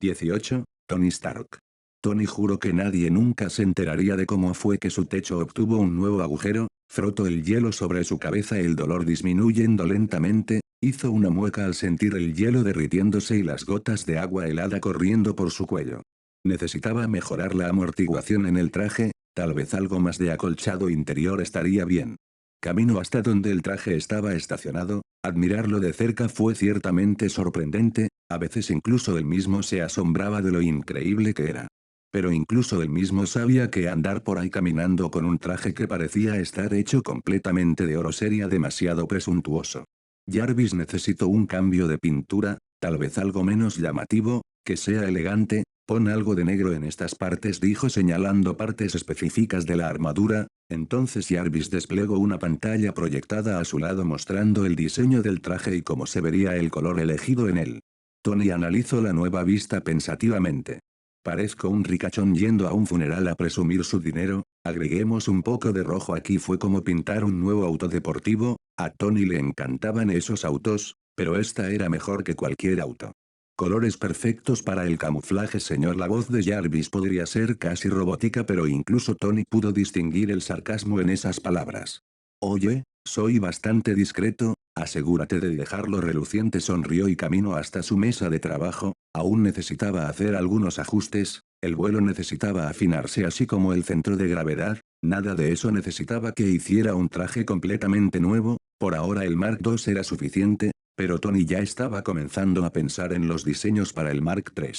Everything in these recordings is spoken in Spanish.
18. Tony Stark. Tony juró que nadie nunca se enteraría de cómo fue que su techo obtuvo un nuevo agujero, frotó el hielo sobre su cabeza, el dolor disminuyendo lentamente, hizo una mueca al sentir el hielo derritiéndose y las gotas de agua helada corriendo por su cuello. Necesitaba mejorar la amortiguación en el traje, tal vez algo más de acolchado interior estaría bien. Camino hasta donde el traje estaba estacionado, admirarlo de cerca fue ciertamente sorprendente, a veces incluso él mismo se asombraba de lo increíble que era. Pero incluso él mismo sabía que andar por ahí caminando con un traje que parecía estar hecho completamente de oro sería demasiado presuntuoso. Jarvis necesitó un cambio de pintura, tal vez algo menos llamativo, que sea elegante. Pon algo de negro en estas partes, dijo señalando partes específicas de la armadura. Entonces Jarvis desplegó una pantalla proyectada a su lado mostrando el diseño del traje y cómo se vería el color elegido en él. Tony analizó la nueva vista pensativamente. Parezco un ricachón yendo a un funeral a presumir su dinero. Agreguemos un poco de rojo aquí. Fue como pintar un nuevo auto deportivo. A Tony le encantaban esos autos, pero esta era mejor que cualquier auto. Colores perfectos para el camuflaje, señor. La voz de Jarvis podría ser casi robótica, pero incluso Tony pudo distinguir el sarcasmo en esas palabras. Oye, soy bastante discreto, asegúrate de dejarlo reluciente. Sonrió y caminó hasta su mesa de trabajo. Aún necesitaba hacer algunos ajustes, el vuelo necesitaba afinarse así como el centro de gravedad. Nada de eso necesitaba que hiciera un traje completamente nuevo. Por ahora el Mark II era suficiente, pero Tony ya estaba comenzando a pensar en los diseños para el Mark III.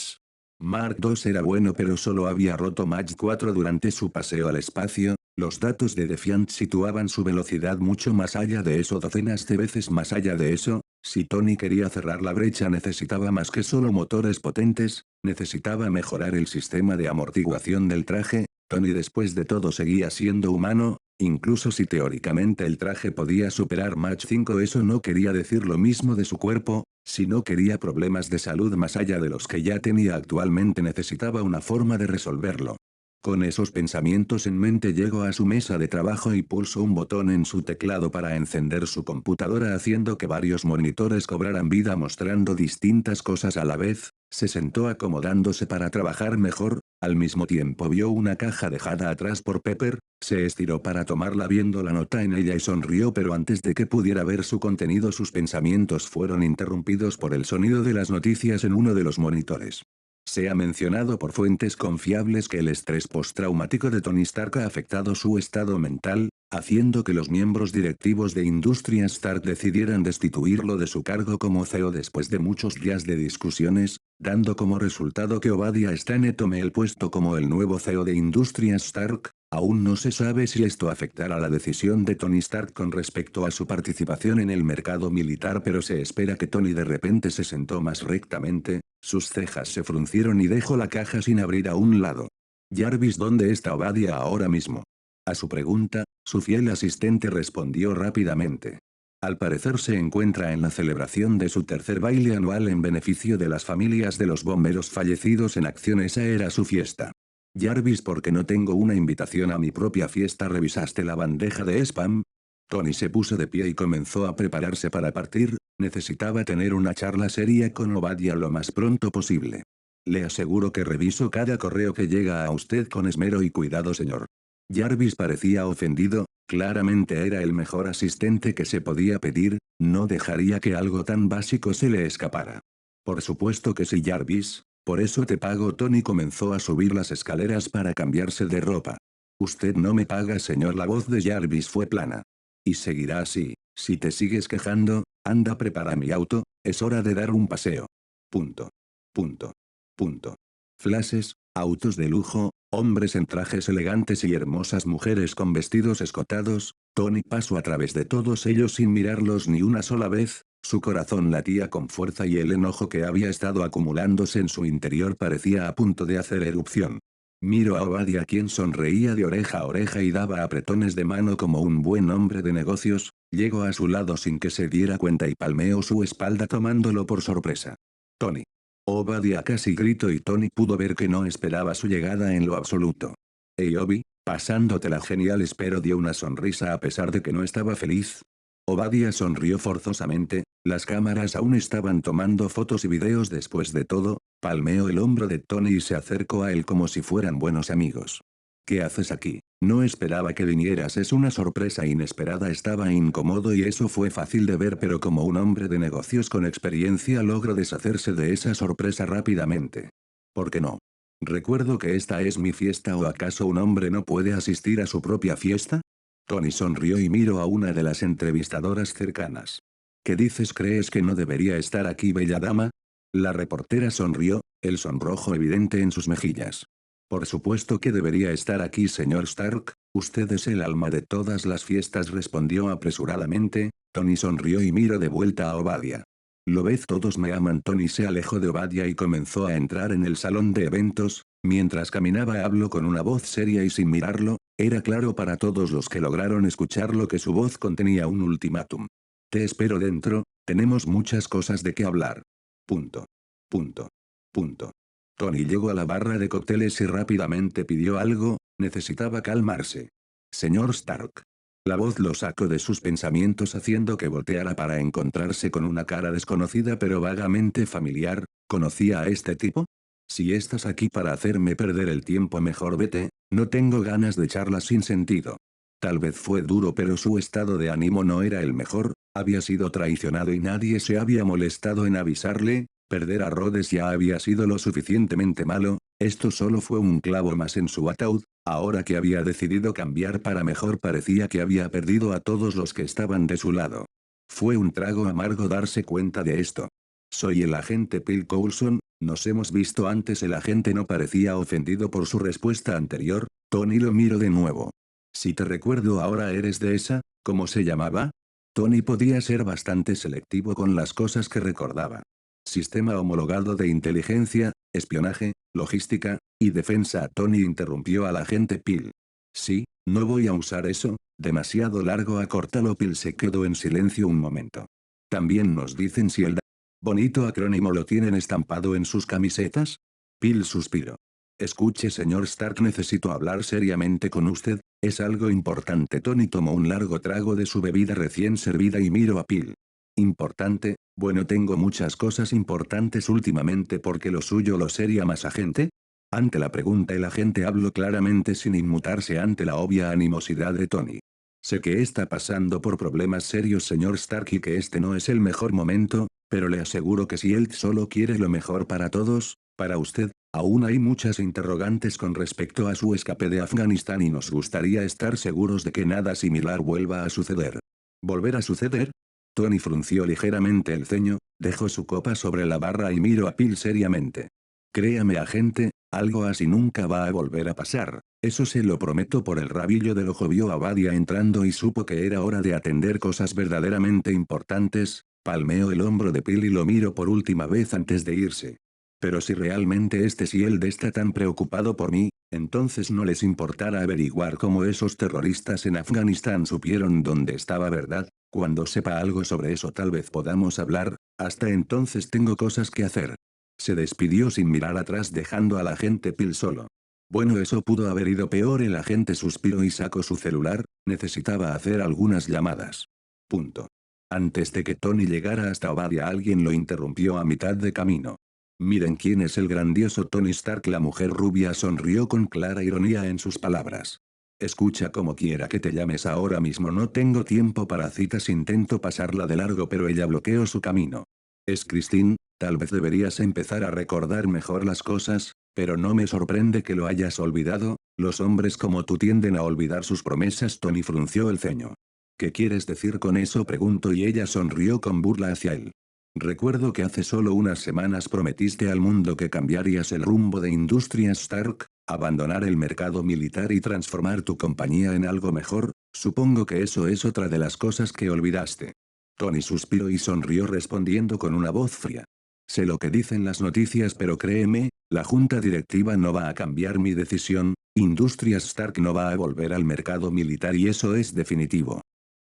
Mark II era bueno, pero solo había roto Mach 4 durante su paseo al espacio. Los datos de Defiant situaban su velocidad mucho más allá de eso, docenas de veces más allá de eso. Si Tony quería cerrar la brecha necesitaba más que solo motores potentes, necesitaba mejorar el sistema de amortiguación del traje. Tony después de todo seguía siendo humano, incluso si teóricamente el traje podía superar Mach 5, eso no quería decir lo mismo de su cuerpo. Si no quería problemas de salud más allá de los que ya tenía actualmente, necesitaba una forma de resolverlo. Con esos pensamientos en mente llegó a su mesa de trabajo y pulsó un botón en su teclado para encender su computadora haciendo que varios monitores cobraran vida mostrando distintas cosas a la vez. Se sentó acomodándose para trabajar mejor, al mismo tiempo vio una caja dejada atrás por Pepper, se estiró para tomarla viendo la nota en ella y sonrió, pero antes de que pudiera ver su contenido sus pensamientos fueron interrumpidos por el sonido de las noticias en uno de los monitores. Se ha mencionado por fuentes confiables que el estrés postraumático de Tony Stark ha afectado su estado mental, haciendo que los miembros directivos de Industrias Stark decidieran destituirlo de su cargo como CEO después de muchos días de discusiones, dando como resultado que Obadiah Stane tome el puesto como el nuevo CEO de Industrias Stark. Aún no se sabe si esto afectará la decisión de Tony Stark con respecto a su participación en el mercado militar, pero se espera que Tony de repente se sentó más rectamente, sus cejas se fruncieron y dejó la caja sin abrir a un lado. Jarvis, ¿dónde está Obadiah ahora mismo? A su pregunta, su fiel asistente respondió rápidamente. Al parecer se encuentra en la celebración de su tercer baile anual en beneficio de las familias de los bomberos fallecidos en acción. Esa era su fiesta. Jarvis, ¿por qué no tengo una invitación a mi propia fiesta? ¿Revisaste la bandeja de spam? Tony se puso de pie y comenzó a prepararse para partir. Necesitaba tener una charla seria con Obadiah lo más pronto posible. Le aseguro que reviso cada correo que llega a usted con esmero y cuidado, señor. Jarvis parecía ofendido, claramente era el mejor asistente que se podía pedir, no dejaría que algo tan básico se le escapara. Por supuesto que sí, Jarvis, por eso te pago. Tony comenzó a subir las escaleras para cambiarse de ropa. Usted no me paga, señor. La voz de Jarvis fue plana. Y seguirá así, si te sigues quejando, anda, prepara mi auto, es hora de dar un paseo. Punto. Punto. Punto. Flashes, autos de lujo, hombres en trajes elegantes y hermosas mujeres con vestidos escotados. Tony pasó a través de todos ellos sin mirarlos ni una sola vez. Su corazón latía con fuerza y el enojo que había estado acumulándose en su interior parecía a punto de hacer erupción. Miró a Obadiah, quien sonreía de oreja a oreja y daba apretones de mano como un buen hombre de negocios. Llegó a su lado sin que se diera cuenta y palmeó su espalda tomándolo por sorpresa. Tony. Obadiah casi gritó y Tony pudo ver que no esperaba su llegada en lo absoluto. Hey Obi, pasándotela genial. Espero, dio una sonrisa a pesar de que no estaba feliz. Obadiah sonrió forzosamente, las cámaras aún estaban tomando fotos y videos. Después de todo, Palmeó el hombro de Tony y se acercó a él como si fueran buenos amigos. ¿Qué haces aquí? No esperaba que vinieras, es una sorpresa inesperada, estaba incómodo y eso fue fácil de ver, pero como un hombre de negocios con experiencia logró deshacerse de esa sorpresa rápidamente. ¿Por qué no? Recuerdo que esta es mi fiesta, ¿o acaso un hombre no puede asistir a su propia fiesta? Tony sonrió y miró a una de las entrevistadoras cercanas. ¿Qué dices? ¿Crees que no debería estar aquí, bella dama? La reportera sonrió, el sonrojo evidente en sus mejillas. Por supuesto que debería estar aquí, señor Stark, usted es el alma de todas las fiestas, respondió apresuradamente. Tony sonrió y miró de vuelta a Obadiah. Lo ves, todos me aman. Tony se alejó de Obadiah y comenzó a entrar en el salón de eventos. Mientras caminaba habló con una voz seria y sin mirarlo, era claro para todos los que lograron escucharlo que su voz contenía un ultimátum. Te espero dentro, tenemos muchas cosas de qué hablar. Punto. Punto. Punto. Tony llegó a la barra de cócteles y rápidamente pidió algo, necesitaba calmarse. Señor Stark. La voz lo sacó de sus pensamientos haciendo que volteara para encontrarse con una cara desconocida pero vagamente familiar. ¿Conocía a este tipo? Si estás aquí para hacerme perder el tiempo, mejor vete, no tengo ganas de charlas sin sentido. Tal vez fue duro, pero su estado de ánimo no era el mejor, había sido traicionado y nadie se había molestado en avisarle. Perder a Rhodes ya había sido lo suficientemente malo, esto solo fue un clavo más en su ataúd. Ahora que había decidido cambiar para mejor, parecía que había perdido a todos los que estaban de su lado. Fue un trago amargo darse cuenta de esto. Soy el agente Phil Coulson, nos hemos visto antes. El agente no parecía ofendido por su respuesta anterior. Tony lo miró de nuevo. Si te recuerdo ahora, eres de esa, ¿cómo se llamaba? Tony podía ser bastante selectivo con las cosas que recordaba. Sistema homologado de inteligencia, espionaje, logística, y defensa. Tony interrumpió al agente Pil. Sí, no voy a usar eso, demasiado largo, acórtalo. Pil se quedó en silencio un momento. También nos dicen si el bonito acrónimo lo tienen estampado en sus camisetas. Pil suspiró. Escuche, señor Stark, necesito hablar seriamente con usted, es algo importante. Tony tomó un largo trago de su bebida recién servida y miró a Pil. ¿Importante? Bueno, tengo muchas cosas importantes últimamente, porque lo suyo lo sería más, agente. Ante la pregunta, el agente habló claramente sin inmutarse ante la obvia animosidad de Tony. Sé que está pasando por problemas serios, señor Stark, y que este no es el mejor momento, pero le aseguro que si él solo quiere lo mejor para todos, para usted, aún hay muchas interrogantes con respecto a su escape de Afganistán y nos gustaría estar seguros de que nada similar vuelva a suceder. ¿Volver a suceder? Tony frunció ligeramente el ceño, dejó su copa sobre la barra y miró a Pil seriamente. Créame, agente, algo así nunca va a volver a pasar, eso se lo prometo. Por el rabillo del ojo vio a Obadiah entrando y supo que era hora de atender cosas verdaderamente importantes. Palmeó el hombro de Pil y lo miró por última vez antes de irse. Pero si realmente si él está tan preocupado por mí, entonces no les importará averiguar cómo esos terroristas en Afganistán supieron dónde estaba, ¿verdad? Cuando sepa algo sobre eso tal vez podamos hablar, hasta entonces tengo cosas que hacer. Se despidió sin mirar atrás, dejando al agente Pil solo. Bueno, eso pudo haber ido peor. El agente suspiró y sacó su celular, necesitaba hacer algunas llamadas. Punto. Antes de que Tony llegara hasta Obadiah, alguien lo interrumpió a mitad de camino. Miren quién es el grandioso Tony Stark. La mujer rubia sonrió con clara ironía en sus palabras. Escucha, como quiera que te llames, ahora mismo no tengo tiempo para citas. Intento pasarla de largo, pero ella bloqueó su camino. Es Christine, tal vez deberías empezar a recordar mejor las cosas, pero no me sorprende que lo hayas olvidado, los hombres como tú tienden a olvidar sus promesas. Tony frunció el ceño. ¿Qué quieres decir con eso?, preguntó, y ella sonrió con burla hacia él. Recuerdo que hace solo unas semanas prometiste al mundo que cambiarías el rumbo de Industrias Stark, abandonar el mercado militar y transformar tu compañía en algo mejor. Supongo que eso es otra de las cosas que olvidaste. Tony suspiró y sonrió respondiendo con una voz fría. Sé lo que dicen las noticias, pero créeme, la junta directiva no va a cambiar mi decisión. Industrias Stark no va a volver al mercado militar y eso es definitivo.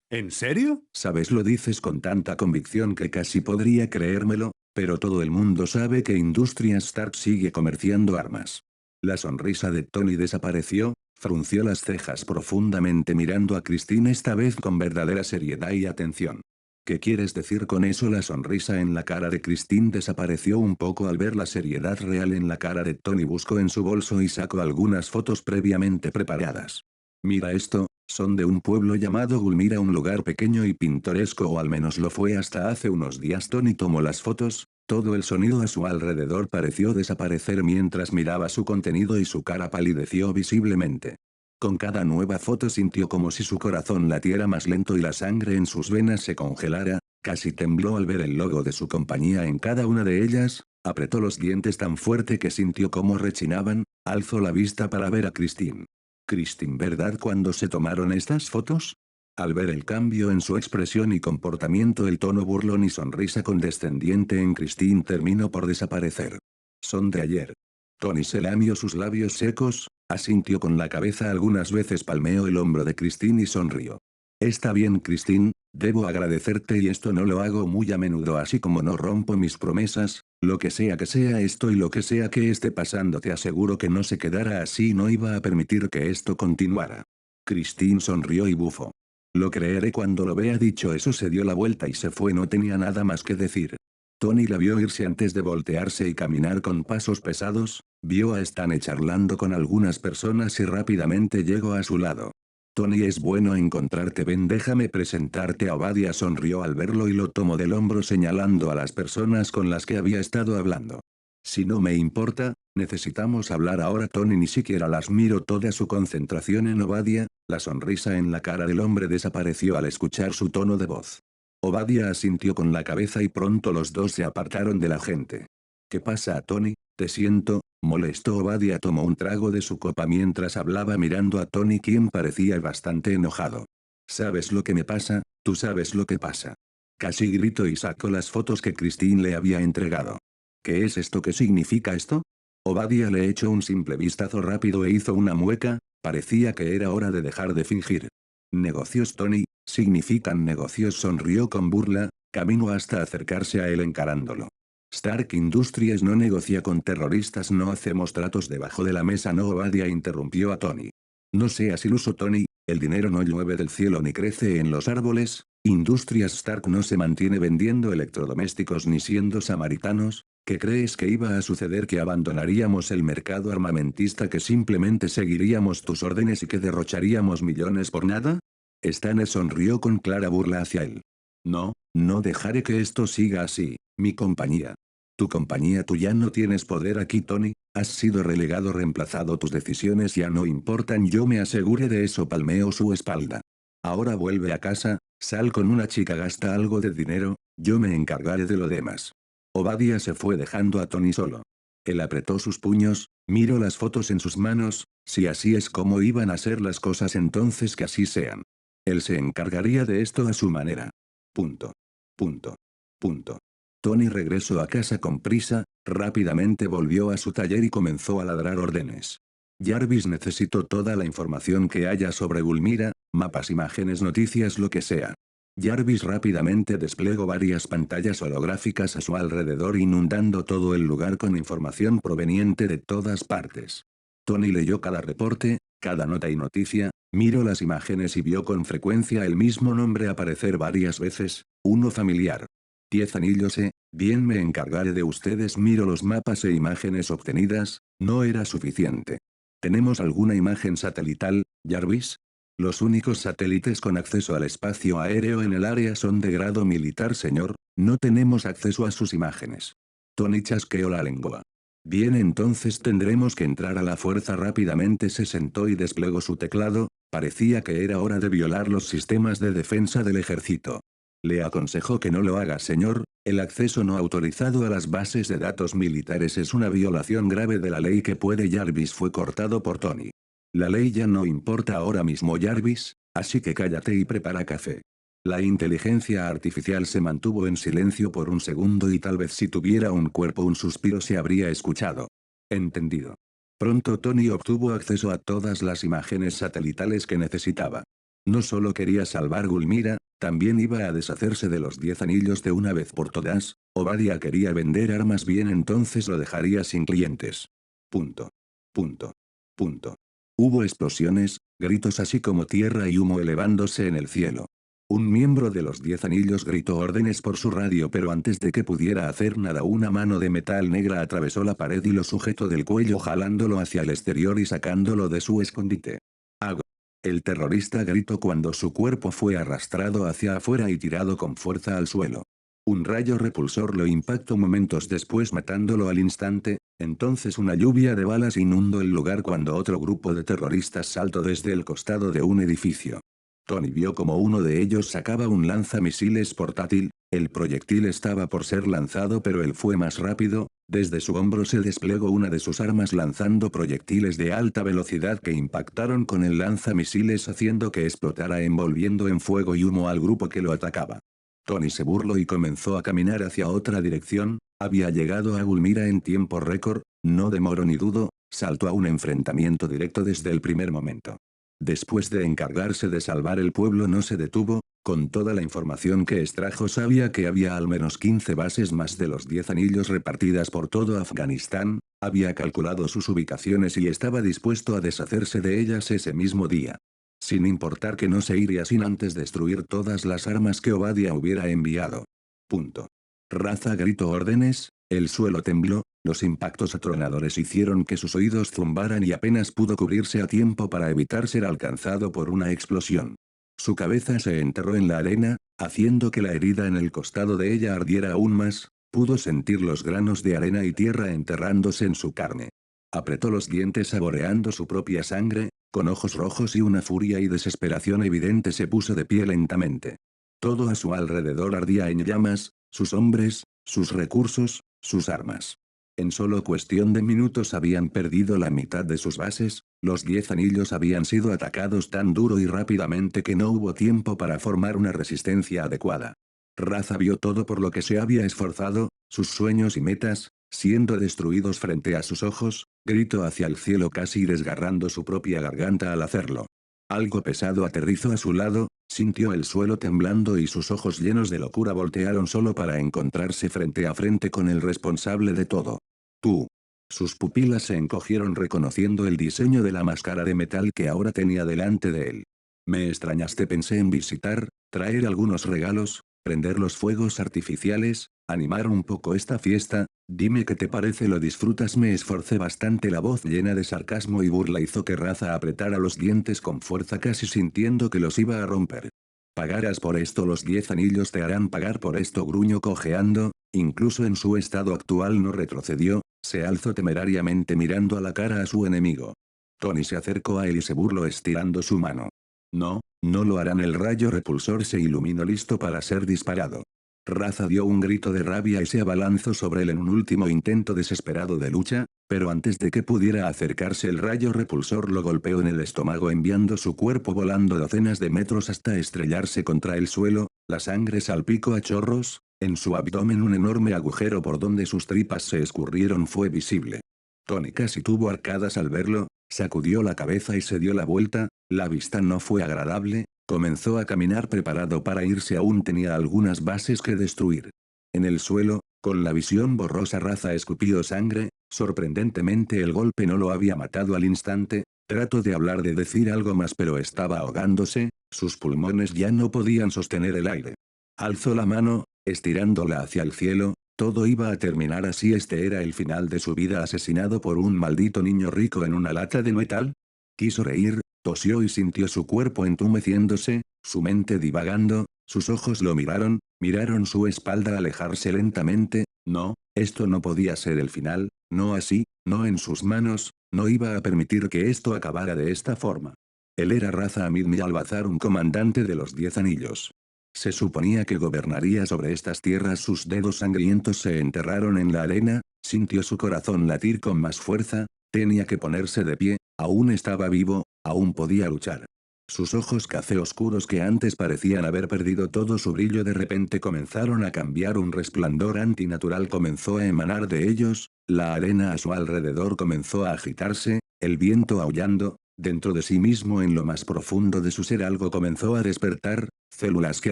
¿En serio? Sabes, lo dices con tanta convicción que casi podría creérmelo, pero todo el mundo sabe que Industrias Stark sigue comerciando armas. La sonrisa de Tony desapareció, frunció las cejas profundamente mirando a Christine, esta vez con verdadera seriedad y atención. ¿Qué quieres decir con eso? La sonrisa en la cara de Christine desapareció un poco al ver la seriedad real en la cara de Tony. Buscó en su bolso y sacó algunas fotos previamente preparadas. Mira esto, son de un pueblo llamado Gulmira, un lugar pequeño y pintoresco, o al menos lo fue hasta hace unos días. Tony tomó las fotos, todo el sonido a su alrededor pareció desaparecer mientras miraba su contenido y su cara palideció visiblemente. Con cada nueva foto sintió como si su corazón latiera más lento y la sangre en sus venas se congelara, casi tembló al ver el logo de su compañía en cada una de ellas, apretó los dientes tan fuerte que sintió cómo rechinaban, alzó la vista para ver a Christine. Christine, ¿verdad cuando se tomaron estas fotos? Al ver el cambio en su expresión y comportamiento, el tono burlón y sonrisa condescendiente en Christine terminó por desaparecer. Son de ayer. Tony se lamió sus labios secos, asintió con la cabeza algunas veces, palmeó el hombro de Christine y sonrió. Está bien, Christine, debo agradecerte y esto no lo hago muy a menudo, así como no rompo mis promesas, lo que sea esto y lo que sea que esté pasando, te aseguro que no se quedará así, no iba a permitir que esto continuara. Christine sonrió y bufó. Lo creeré cuando lo vea. Dicho eso, se dio la vuelta y se fue, no tenía nada más que decir. Tony la vio irse antes de voltearse y caminar con pasos pesados, vio a Stanley charlando con algunas personas y rápidamente llegó a su lado. Tony, es bueno encontrarte, ven, déjame presentarte a Obadiah. Sonrió al verlo y lo tomó del hombro señalando a las personas con las que había estado hablando. Si no me importa, necesitamos hablar ahora. Tony ni siquiera las miró, toda su concentración en Obadiah, la sonrisa en la cara del hombre desapareció al escuchar su tono de voz. Obadiah asintió con la cabeza y pronto los dos se apartaron de la gente. ¿Qué pasa, Tony? Te siento molesto. Obadiah tomó un trago de su copa mientras hablaba mirando a Tony, quien parecía bastante enojado. ¿Sabes lo que me pasa? Tú sabes lo que pasa. Casi gritó y sacó las fotos que Christine le había entregado. ¿Qué es esto? ¿Qué significa esto? Obadiah le echó un simple vistazo rápido e hizo una mueca, parecía que era hora de dejar de fingir. Negocios, Tony, significan negocios, sonrió con burla, camino hasta acercarse a él encarándolo. Stark Industries no negocia con terroristas, no hacemos tratos debajo de la mesa. No, Obadiah interrumpió a Tony. No seas iluso, Tony, el dinero no llueve del cielo ni crece en los árboles. Industrias Stark no se mantiene vendiendo electrodomésticos ni siendo samaritanos. ¿Qué crees que iba a suceder? ¿Que abandonaríamos el mercado armamentista? ¿Que simplemente seguiríamos tus órdenes y que derrocharíamos millones por nada? Stanley sonrió con clara burla hacia él. No, no dejaré que esto siga así, mi compañía. Tu compañía, tú ya no tienes poder aquí, Tony, has sido relegado, reemplazado, tus decisiones ya no importan, yo me aseguré de eso. Palmeó su espalda. Ahora vuelve a casa, sal con una chica, gasta algo de dinero, yo me encargaré de lo demás. Obadiah se fue dejando a Tony solo. Él apretó sus puños, miró las fotos en sus manos, si así es como iban a ser las cosas, entonces que así sean. Él se encargaría de esto a su manera. Punto. Punto. Punto. Tony regresó a casa con prisa, rápidamente volvió a su taller y comenzó a ladrar órdenes. Jarvis, necesito toda la información que haya sobre Gulmira, mapas, imágenes, noticias, lo que sea. Jarvis rápidamente desplegó varias pantallas holográficas a su alrededor, inundando todo el lugar con información proveniente de todas partes. Tony leyó cada reporte, cada nota y noticia, miró las imágenes y vio con frecuencia el mismo nombre aparecer varias veces, uno familiar. 10 anillos, bien, me encargaré de ustedes. Miró los mapas e imágenes obtenidas, no era suficiente. ¿Tenemos alguna imagen satelital, Jarvis? Los únicos satélites con acceso al espacio aéreo en el área son de grado militar, señor, no tenemos acceso a sus imágenes. Tony chasqueó la lengua. Bien, entonces tendremos que entrar a la fuerza. Rápidamente se sentó y desplegó su teclado, parecía que era hora de violar los sistemas de defensa del ejército. Le aconsejó que no lo haga, señor, el acceso no autorizado a las bases de datos militares es una violación grave de la ley que puede. Jarvis fue cortado por Tony. La ley ya no importa ahora mismo, Jarvis, así que cállate y prepara café. La inteligencia artificial se mantuvo en silencio por un segundo y tal vez si tuviera un cuerpo un suspiro se habría escuchado. Entendido. Pronto Tony obtuvo acceso a todas las imágenes satelitales que necesitaba. No solo quería salvar Gulmira, también iba a deshacerse de los 10 anillos de una vez por todas. Obadiah quería vender armas, bien, entonces lo dejaría sin clientes. Punto. Punto. Punto. Hubo explosiones, gritos así como tierra y humo elevándose en el cielo. Un miembro de los 10 anillos gritó órdenes por su radio, pero antes de que pudiera hacer nada, una mano de metal negra atravesó la pared y lo sujetó del cuello, jalándolo hacia el exterior y sacándolo de su escondite. ¡Ago! El terrorista gritó cuando su cuerpo fue arrastrado hacia afuera y tirado con fuerza al suelo. Un rayo repulsor lo impactó momentos después, matándolo al instante. Entonces una lluvia de balas inundó el lugar cuando otro grupo de terroristas saltó desde el costado de un edificio. Tony vio como uno de ellos sacaba un lanzamisiles portátil. El proyectil estaba por ser lanzado, pero él fue más rápido. Desde su hombro se desplegó una de sus armas lanzando proyectiles de alta velocidad que impactaron con el lanzamisiles, haciendo que explotara, envolviendo en fuego y humo al grupo que lo atacaba. Tony se burló y comenzó a caminar hacia otra dirección. Había llegado a Gulmira en tiempo récord, no demoró ni dudó, saltó a un enfrentamiento directo desde el primer momento. Después de encargarse de salvar el pueblo, no se detuvo. Con toda la información que extrajo, sabía que había al menos 15 bases más de los 10 anillos repartidas por todo Afganistán. Había calculado sus ubicaciones y estaba dispuesto a deshacerse de ellas ese mismo día. Sin importar que no se iría sin antes destruir todas las armas que Obadia hubiera enviado. Punto. Raza gritó órdenes, el suelo tembló, los impactos atronadores hicieron que sus oídos zumbaran y apenas pudo cubrirse a tiempo para evitar ser alcanzado por una explosión. Su cabeza se enterró en la arena, haciendo que la herida en el costado de ella ardiera aún más. Pudo sentir los granos de arena y tierra enterrándose en su carne. Apretó los dientes saboreando su propia sangre. Con ojos rojos y una furia y desesperación evidente, se puso de pie lentamente. Todo a su alrededor ardía en llamas, sus hombres, sus recursos, sus armas. En solo cuestión de minutos habían perdido la mitad de sus bases. Los 10 anillos habían sido atacados tan duro y rápidamente que no hubo tiempo para formar una resistencia adecuada. Raza vio todo por lo que se había esforzado, sus sueños y metas, siendo destruidos frente a sus ojos. Gritó hacia el cielo, casi desgarrando su propia garganta al hacerlo. Algo pesado aterrizó a su lado, sintió el suelo temblando y sus ojos llenos de locura voltearon solo para encontrarse frente a frente con el responsable de todo. Tú. Sus pupilas se encogieron reconociendo el diseño de la máscara de metal que ahora tenía delante de él. Me extrañaste, pensé en visitar, traer algunos regalos, prender los fuegos artificiales, animar un poco esta fiesta. Dime qué te parece, ¿lo disfrutas? Me esforcé bastante. La voz llena de sarcasmo y burla hizo que Raza apretara los dientes con fuerza, casi sintiendo que los iba a romper. Pagarás por esto, los 10 anillos te harán pagar por esto, gruñó cojeando. Incluso en su estado actual no retrocedió, se alzó temerariamente mirando a la cara a su enemigo. Tony se acercó a él y se burló estirando su mano. No, no lo harán. El rayo repulsor se iluminó listo para ser disparado. Raza dio un grito de rabia y se abalanzó sobre él en un último intento desesperado de lucha, pero antes de que pudiera acercarse el rayo repulsor lo golpeó en el estómago, enviando su cuerpo volando docenas de metros hasta estrellarse contra el suelo. La sangre salpicó a chorros, en su abdomen un enorme agujero por donde sus tripas se escurrieron fue visible. Tony casi tuvo arcadas al verlo, sacudió la cabeza y se dio la vuelta. La vista no fue agradable. Comenzó a caminar preparado para irse, aún tenía algunas bases que destruir. En el suelo, con la visión borrosa, Raza escupió sangre. Sorprendentemente el golpe no lo había matado al instante. Trató de hablar, de decir algo más, pero estaba ahogándose, sus pulmones ya no podían sostener el aire. Alzó la mano, estirándola hacia el cielo. Todo iba a terminar así, este era el final de su vida, asesinado por un maldito niño rico en una lata de metal. Quiso reír, tosió y sintió su cuerpo entumeciéndose, su mente divagando. Sus ojos lo miraron su espalda alejarse lentamente. No, esto no podía ser el final, no así, no en sus manos, no iba a permitir que esto acabara de esta forma. Él era Raza Hamid Mialbazar, un comandante de los 10 anillos. Se suponía que gobernaría sobre estas tierras. Sus dedos sangrientos se enterraron en la arena, sintió su corazón latir con más fuerza. Tenía que ponerse de pie, aún estaba vivo, aún podía luchar. Sus ojos café oscuros, que antes parecían haber perdido todo su brillo, de repente comenzaron a cambiar. Un resplandor antinatural comenzó a emanar de ellos. La arena a su alrededor comenzó a agitarse, el viento aullando. Dentro de sí mismo, en lo más profundo de su ser, algo comenzó a despertar. Células que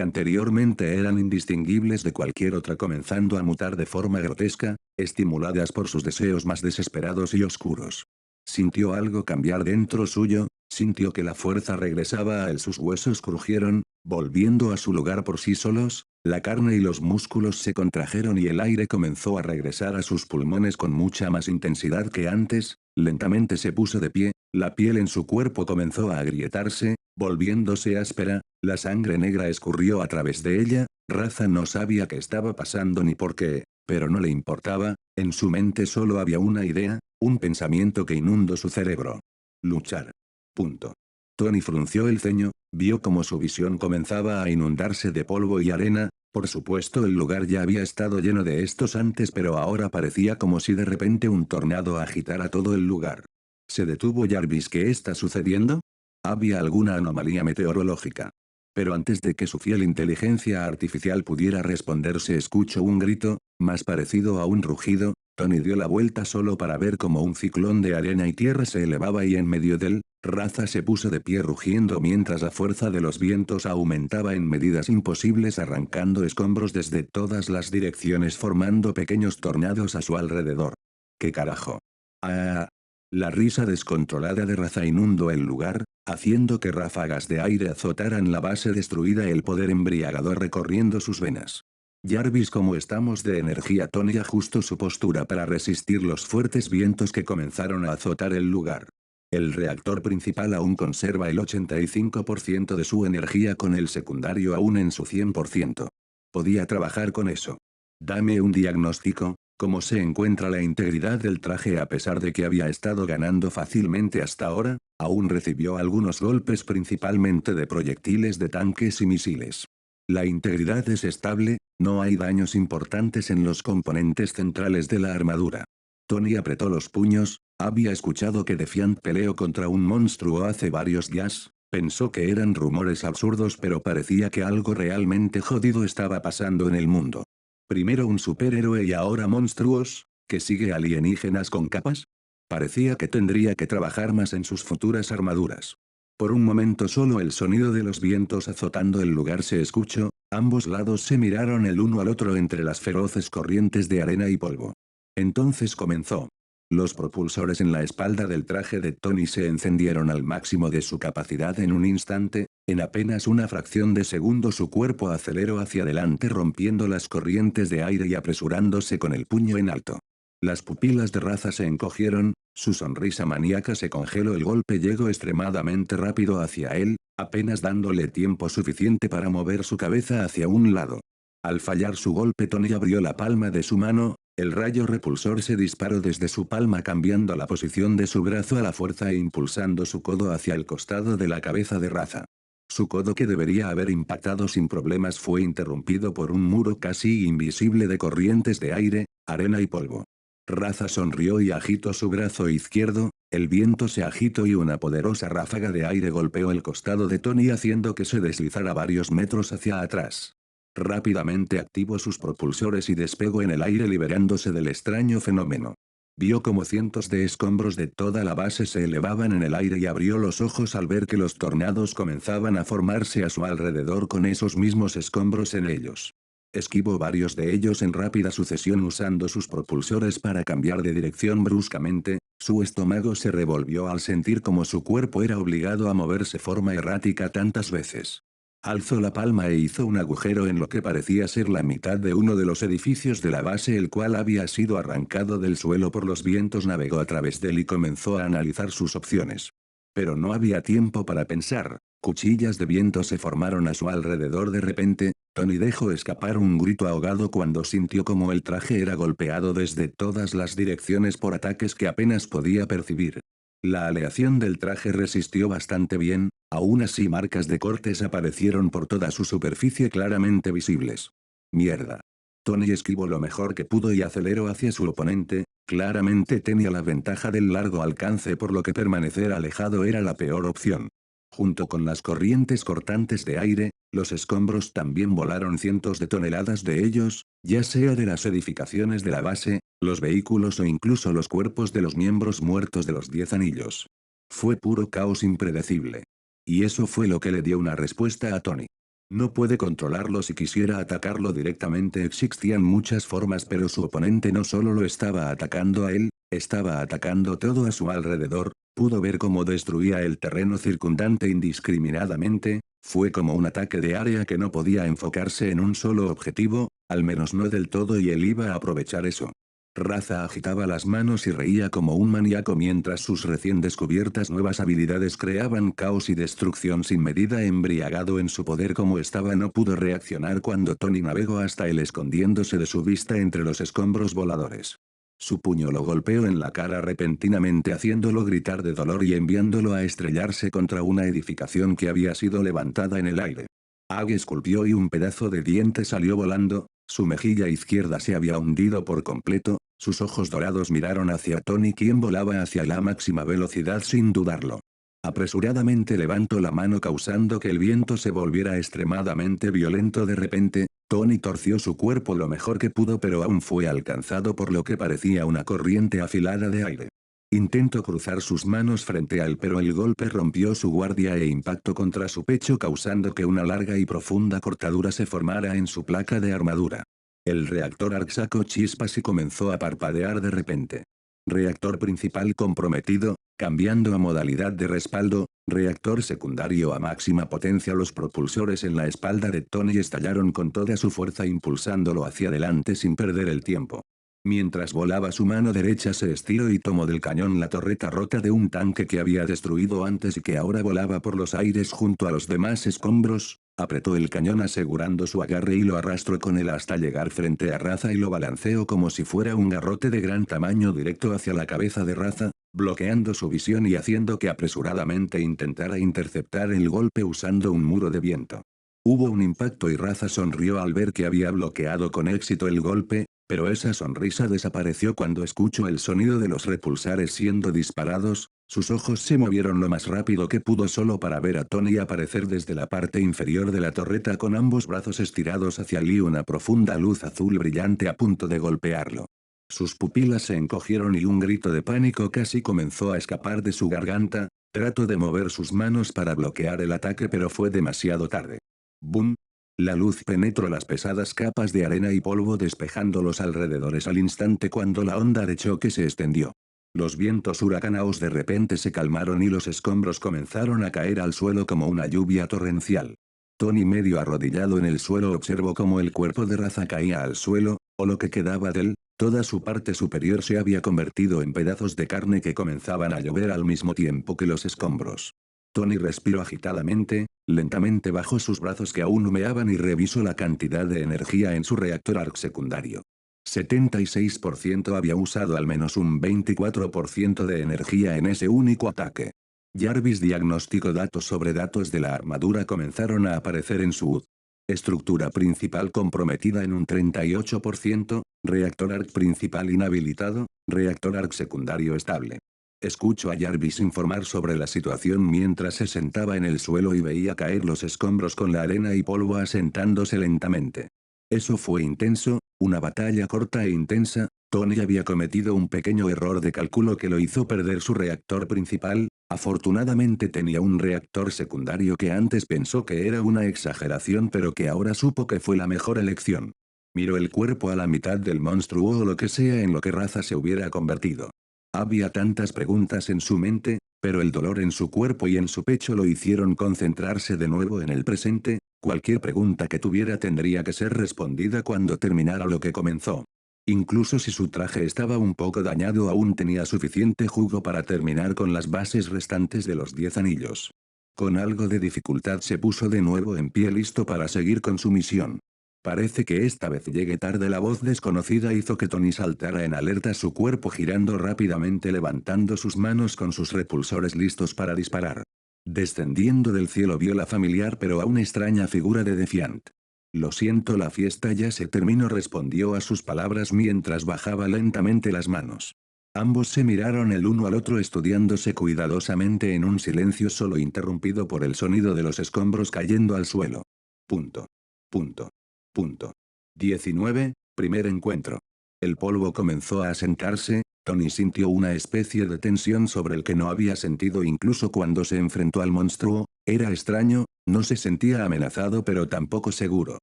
anteriormente eran indistinguibles de cualquier otra comenzando a mutar de forma grotesca, estimuladas por sus deseos más desesperados y oscuros. Sintió algo cambiar dentro suyo, sintió que la fuerza regresaba a él, sus huesos crujieron, Volviendo a su lugar por sí solos, la carne y los músculos se contrajeron y el aire comenzó a regresar a sus pulmones con mucha más intensidad que antes. Lentamente se puso de pie, la piel en su cuerpo comenzó a agrietarse, volviéndose áspera, la sangre negra escurrió a través de ella. Raza no sabía qué estaba pasando ni por qué, pero no le importaba, en su mente solo había una idea, un pensamiento que inundó su cerebro. Luchar. Punto. Tony frunció el ceño, vio como su visión comenzaba a inundarse de polvo y arena. Por supuesto el lugar ya había estado lleno de estos antes, pero ahora parecía como si de repente un tornado agitara todo el lugar. Se detuvo Jarvis. ¿Qué está sucediendo? ¿Había alguna anomalía meteorológica? Pero antes de que su fiel inteligencia artificial pudiera responder se escuchó un grito, más parecido a un rugido. Tony dio la vuelta solo para ver cómo un ciclón de arena y tierra se elevaba y en medio de él, Raza se puso de pie rugiendo mientras la fuerza de los vientos aumentaba en medidas imposibles arrancando escombros desde todas las direcciones formando pequeños tornados a su alrededor. ¿Qué carajo? ¡Ah! La risa descontrolada de Raza inundó el lugar, haciendo que ráfagas de aire azotaran la base destruida, el poder embriagador recorriendo sus venas. Jarvis, ¿cómo estamos de energía? Tony ajustó su postura para resistir los fuertes vientos que comenzaron a azotar el lugar. El reactor principal aún conserva el 85% de su energía con el secundario aún en su 100%. Podía trabajar con eso. Dame un diagnóstico, ¿cómo se encuentra la integridad del traje a pesar de que había estado ganando fácilmente hasta ahora? Aún recibió algunos golpes principalmente de proyectiles de tanques y misiles. La integridad es estable, no hay daños importantes en los componentes centrales de la armadura. Tony apretó los puños, había escuchado que Defiant peleó contra un monstruo hace varios días, pensó que eran rumores absurdos pero parecía que algo realmente jodido estaba pasando en el mundo. Primero un superhéroe y ahora monstruos, ¿que sigue alienígenas con capas? Parecía que tendría que trabajar más en sus futuras armaduras. Por un momento solo el sonido de los vientos azotando el lugar se escuchó, ambos lados se miraron el uno al otro entre las feroces corrientes de arena y polvo. Entonces comenzó. Los propulsores en la espalda del traje de Tony se encendieron al máximo de su capacidad en un instante, en apenas una fracción de segundo su cuerpo aceleró hacia adelante rompiendo las corrientes de aire y apresurándose con el puño en alto. Las pupilas de Raza se encogieron, su sonrisa maníaca se congeló, el golpe llegó extremadamente rápido hacia él, apenas dándole tiempo suficiente para mover su cabeza hacia un lado. Al fallar su golpe Tony abrió la palma de su mano, el rayo repulsor se disparó desde su palma cambiando la posición de su brazo a la fuerza e impulsando su codo hacia el costado de la cabeza de Raza. Su codo, que debería haber impactado sin problemas, fue interrumpido por un muro casi invisible de corrientes de aire, arena y polvo. Raza sonrió y agitó su brazo izquierdo, el viento se agitó y una poderosa ráfaga de aire golpeó el costado de Tony haciendo que se deslizara varios metros hacia atrás. Rápidamente activó sus propulsores y despegó en el aire liberándose del extraño fenómeno. Vio como cientos de escombros de toda la base se elevaban en el aire y abrió los ojos al ver que los tornados comenzaban a formarse a su alrededor con esos mismos escombros en ellos. Esquivó varios de ellos en rápida sucesión usando sus propulsores para cambiar de dirección bruscamente, su estómago se revolvió al sentir como su cuerpo era obligado a moverse forma errática tantas veces. Alzó la palma e hizo un agujero en lo que parecía ser la mitad de uno de los edificios de la base, el cual había sido arrancado del suelo por los vientos. Navegó a través de él y comenzó a analizar sus opciones. Pero no había tiempo para pensar, cuchillas de viento se formaron a su alrededor. De repente, Tony dejó escapar un grito ahogado cuando sintió como el traje era golpeado desde todas las direcciones por ataques que apenas podía percibir. La aleación del traje resistió bastante bien, aún así marcas de cortes aparecieron por toda su superficie claramente visibles. Mierda. Tony esquivó lo mejor que pudo y aceleró hacia su oponente, claramente tenía la ventaja del largo alcance por lo que permanecer alejado era la peor opción. Junto con las corrientes cortantes de aire, los escombros también volaron, cientos de toneladas de ellos, ya sea de las edificaciones de la base, los vehículos o incluso los cuerpos de los miembros muertos de los 10 anillos. Fue puro caos impredecible. Y eso fue lo que le dio una respuesta a Tony. No puede controlarlo. Si quisiera atacarlo directamente existían muchas formas, pero su oponente no solo lo estaba atacando a él, estaba atacando todo a su alrededor. Pudo ver cómo destruía el terreno circundante indiscriminadamente, Fue como un ataque de área que no podía enfocarse en un solo objetivo, al menos no del todo, y él iba a aprovechar eso. Raza agitaba las manos y reía como un maníaco mientras sus recién descubiertas nuevas habilidades creaban caos y destrucción sin medida. Embriagado en su poder como estaba, no pudo reaccionar cuando Tony navegó hasta él, escondiéndose de su vista entre los escombros voladores. Su puño lo golpeó en la cara repentinamente, haciéndolo gritar de dolor y enviándolo a estrellarse contra una edificación que había sido levantada en el aire. Ag esculpió y un pedazo de diente salió volando, su mejilla izquierda se había hundido por completo, sus ojos dorados miraron hacia Tony, quien volaba hacia la máxima velocidad sin dudarlo. Apresuradamente levantó la mano causando que el viento se volviera extremadamente violento. De repente, Tony torció su cuerpo lo mejor que pudo, pero aún fue alcanzado por lo que parecía una corriente afilada de aire. Intentó cruzar sus manos frente a él, pero el golpe rompió su guardia e impactó contra su pecho, causando que una larga y profunda cortadura se formara en su placa de armadura. El reactor ARC sacó chispas y comenzó a parpadear de repente. Reactor principal comprometido, cambiando a modalidad de respaldo, reactor secundario a máxima potencia. Los propulsores en la espalda de Tony estallaron con toda su fuerza, impulsándolo hacia adelante sin perder el tiempo. Mientras volaba, su mano derecha se estiró y tomó del cañón la torreta rota de un tanque que había destruido antes y que ahora volaba por los aires junto a los demás escombros. Apretó el cañón asegurando su agarre y lo arrastró con él hasta llegar frente a Raza y lo balanceó como si fuera un garrote de gran tamaño directo hacia la cabeza de Raza, bloqueando su visión y haciendo que apresuradamente intentara interceptar el golpe usando un muro de viento. Hubo un impacto y Raza sonrió al ver que había bloqueado con éxito el golpe, pero esa sonrisa desapareció cuando escuchó el sonido de los repulsares siendo disparados. Sus ojos se movieron lo más rápido que pudo solo para ver a Tony aparecer desde la parte inferior de la torreta con ambos brazos estirados hacia él y una profunda luz azul brillante a punto de golpearlo. Sus pupilas se encogieron y un grito de pánico casi comenzó a escapar de su garganta. Trató de mover sus manos para bloquear el ataque, pero fue demasiado tarde. ¡Bum! La luz penetró las pesadas capas de arena y polvo, despejando los alrededores al instante cuando la onda de choque se extendió. Los vientos huracanados de repente se calmaron y los escombros comenzaron a caer al suelo como una lluvia torrencial. Tony, medio arrodillado en el suelo, observó cómo el cuerpo de Raza caía al suelo, o lo que quedaba de él. Toda su parte superior se había convertido en pedazos de carne que comenzaban a llover al mismo tiempo que los escombros. Tony respiró agitadamente, lentamente bajó sus brazos que aún humeaban y revisó la cantidad de energía en su reactor ARC secundario. 76%. Había usado al menos un 24% de energía en ese único ataque. Jarvis diagnosticó. Datos sobre datos de la armadura comenzaron a aparecer en su estructura principal comprometida en un 38%, reactor ARC principal inhabilitado, reactor ARC secundario estable. Escuchó a Jarvis informar sobre la situación mientras se sentaba en el suelo y veía caer los escombros con la arena y polvo asentándose lentamente. Eso fue intenso, una batalla corta e intensa. Tony había cometido un pequeño error de cálculo que lo hizo perder su reactor principal. Afortunadamente tenía un reactor secundario que antes pensó que era una exageración, pero que ahora supo que fue la mejor elección. Miró el cuerpo a la mitad del monstruo o lo que sea en lo que Raza se hubiera convertido. Había tantas preguntas en su mente, pero el dolor en su cuerpo y en su pecho lo hicieron concentrarse de nuevo en el presente. Cualquier pregunta que tuviera tendría que ser respondida cuando terminara lo que comenzó. Incluso si su traje estaba un poco dañado, aún tenía suficiente jugo para terminar con las bases restantes de los 10 anillos. Con algo de dificultad se puso de nuevo en pie, listo para seguir con su misión. Parece que esta vez llegué tarde. La voz desconocida hizo que Tony saltara en alerta, su cuerpo girando rápidamente, levantando sus manos con sus repulsores listos para disparar. Descendiendo del cielo vio la familiar pero aún extraña figura de Defiant. Lo siento, la fiesta ya se terminó, respondió a sus palabras mientras bajaba lentamente las manos. Ambos se miraron el uno al otro, estudiándose cuidadosamente en un silencio solo interrumpido por el sonido de los escombros cayendo al suelo. Punto. Punto. Punto. 19. Primer encuentro. El polvo comenzó a asentarse. Tony sintió una especie de tensión sobre el que no había sentido incluso cuando se enfrentó al monstruo. Era extraño, no se sentía amenazado pero tampoco seguro.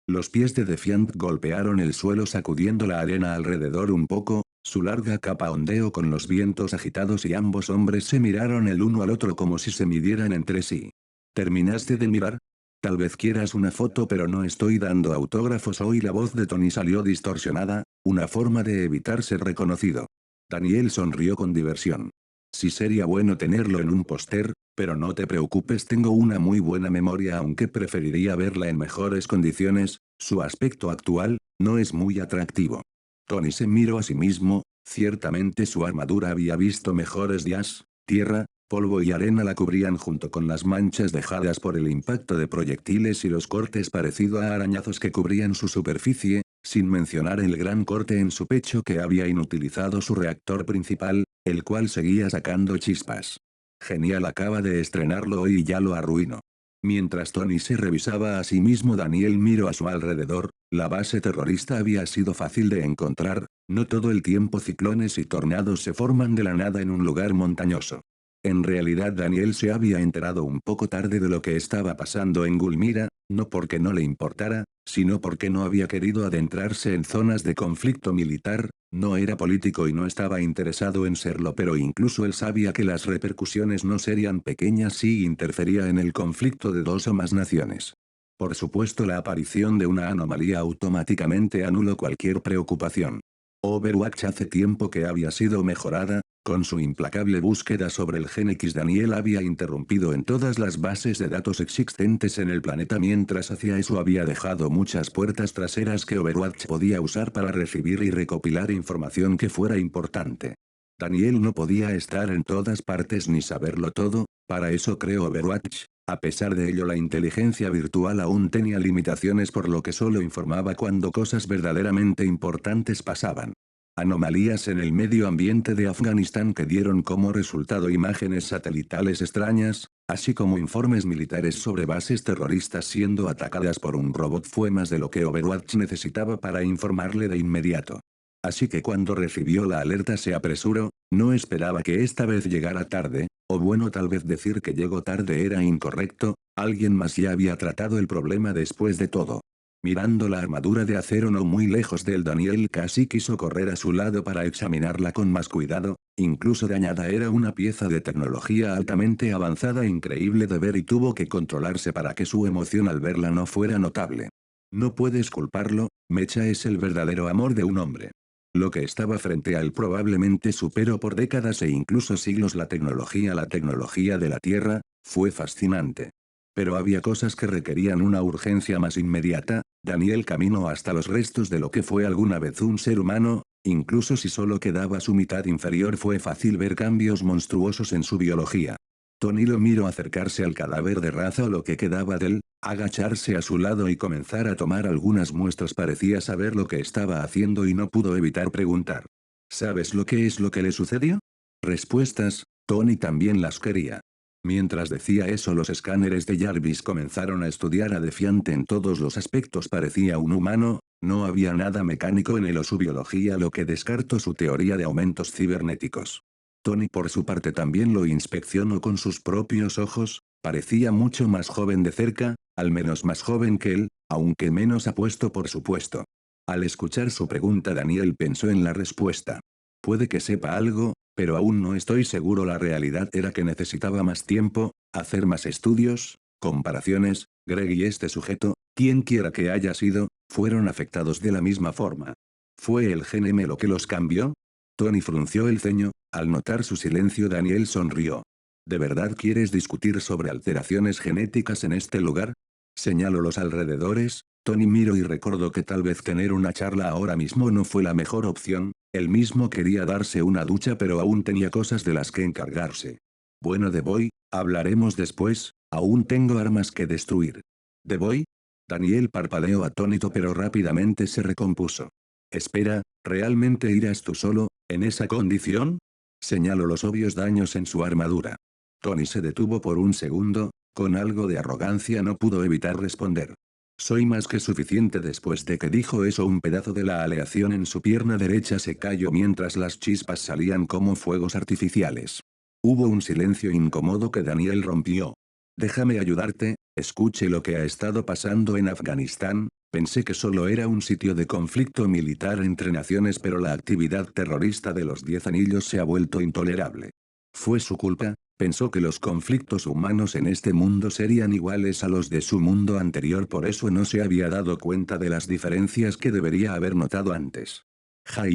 Los pies de Defiant golpearon el suelo sacudiendo la arena alrededor un poco, su larga capa ondeó con los vientos agitados y ambos hombres se miraron el uno al otro como si se midieran entre sí. ¿Terminaste de mirar? Tal vez quieras una foto, pero no estoy dando autógrafos hoy. La voz de Tony salió distorsionada, una forma de evitar ser reconocido. Daniel sonrió con diversión. Sí, sería bueno tenerlo en un póster, pero no te preocupes, tengo una muy buena memoria, aunque preferiría verla en mejores condiciones. Su aspecto actual no es muy atractivo. Tony se miró a sí mismo, ciertamente su armadura había visto mejores días. Tierra, polvo y arena la cubrían junto con las manchas dejadas por el impacto de proyectiles y los cortes parecido a arañazos que cubrían su superficie, sin mencionar el gran corte en su pecho que había inutilizado su reactor principal, el cual seguía sacando chispas. Genial, acaba de estrenarlo hoy y ya lo arruinó. Mientras Tony se revisaba a sí mismo, Daniel miró a su alrededor. La base terrorista había sido fácil de encontrar, no todo el tiempo ciclones y tornados se forman de la nada en un lugar montañoso. En realidad Daniel se había enterado un poco tarde de lo que estaba pasando en Gulmira, no porque no le importara, sino porque no había querido adentrarse en zonas de conflicto militar. No era político y no estaba interesado en serlo, pero incluso él sabía que las repercusiones no serían pequeñas si interfería en el conflicto de dos o más naciones. Por supuesto, la aparición de una anomalía automáticamente anuló cualquier preocupación. Overwatch hace tiempo que había sido mejorada, con su implacable búsqueda sobre el Gen X. Daniel había interrumpido en todas las bases de datos existentes en el planeta, mientras hacía eso había dejado muchas puertas traseras que Overwatch podía usar para recibir y recopilar información que fuera importante. Daniel no podía estar en todas partes ni saberlo todo, para eso creó Overwatch. A pesar de ello, la inteligencia virtual aún tenía limitaciones, por lo que solo informaba cuando cosas verdaderamente importantes pasaban. Anomalías en el medio ambiente de Afganistán que dieron como resultado imágenes satelitales extrañas, así como informes militares sobre bases terroristas siendo atacadas por un robot, fue más de lo que Overwatch necesitaba para informarle de inmediato. Así que cuando recibió la alerta se apresuró. No esperaba que esta vez llegara tarde, o bueno, tal vez decir que llegó tarde era incorrecto, alguien más ya había tratado el problema después de todo. Mirando la armadura de acero no muy lejos de él, Daniel casi quiso correr a su lado para examinarla con más cuidado. Incluso dañada, era una pieza de tecnología altamente avanzada, increíble de ver, y tuvo que controlarse para que su emoción al verla no fuera notable. No puedes culparlo, Mecha es el verdadero amor de un hombre. Lo que estaba frente a él probablemente superó por décadas e incluso siglos la tecnología de la Tierra. Fue fascinante. Pero había cosas que requerían una urgencia más inmediata. Daniel caminó hasta los restos de lo que fue alguna vez un ser humano. Incluso si solo quedaba su mitad inferior, fue fácil ver cambios monstruosos en su biología. Tony lo miró acercarse al cadáver de raza o lo que quedaba de él, agacharse a su lado y comenzar a tomar algunas muestras. Parecía saber lo que estaba haciendo y no pudo evitar preguntar. ¿Sabes lo que es lo que le sucedió? Respuestas, Tony también las quería. Mientras decía eso, los escáneres de Jarvis comenzaron a estudiar a Defiant en todos los aspectos. Parecía un humano, no había nada mecánico en él o su biología, lo que descartó su teoría de aumentos cibernéticos. Tony por su parte también lo inspeccionó con sus propios ojos. Parecía mucho más joven de cerca, al menos más joven que él, aunque menos apuesto por supuesto. Al escuchar su pregunta, Daniel pensó en la respuesta. Puede que sepa algo, pero aún no estoy seguro. La realidad era que necesitaba más tiempo, hacer más estudios, comparaciones. Greg y este sujeto, quien quiera que haya sido, fueron afectados de la misma forma. ¿Fue el Gen M lo que los cambió? Tony frunció el ceño. Al notar su silencio, Daniel sonrió. ¿De verdad quieres discutir sobre alteraciones genéticas en este lugar? Señaló los alrededores. Tony miró y recordó que tal vez tener una charla ahora mismo no fue la mejor opción. Él mismo quería darse una ducha, pero aún tenía cosas de las que encargarse. Bueno, Deboy, hablaremos después, aún tengo armas que destruir. ¿Deboy? Daniel parpadeó atónito, pero rápidamente se recompuso. Espera, ¿realmente irás tú solo, en esa condición? Señaló los obvios daños en su armadura. Tony se detuvo por un segundo. Con algo de arrogancia no pudo evitar responder. Soy más que suficiente. Después de que dijo eso, un pedazo de la aleación en su pierna derecha se cayó mientras las chispas salían como fuegos artificiales. Hubo un silencio incómodo que Daniel rompió. Déjame ayudarte. Escuche lo que ha estado pasando en Afganistán. Pensé que solo era un sitio de conflicto militar entre naciones, pero la actividad terrorista de los 10 anillos se ha vuelto intolerable. ¿Fue su culpa? Pensó que los conflictos humanos en este mundo serían iguales a los de su mundo anterior, por eso no se había dado cuenta de las diferencias que debería haber notado antes.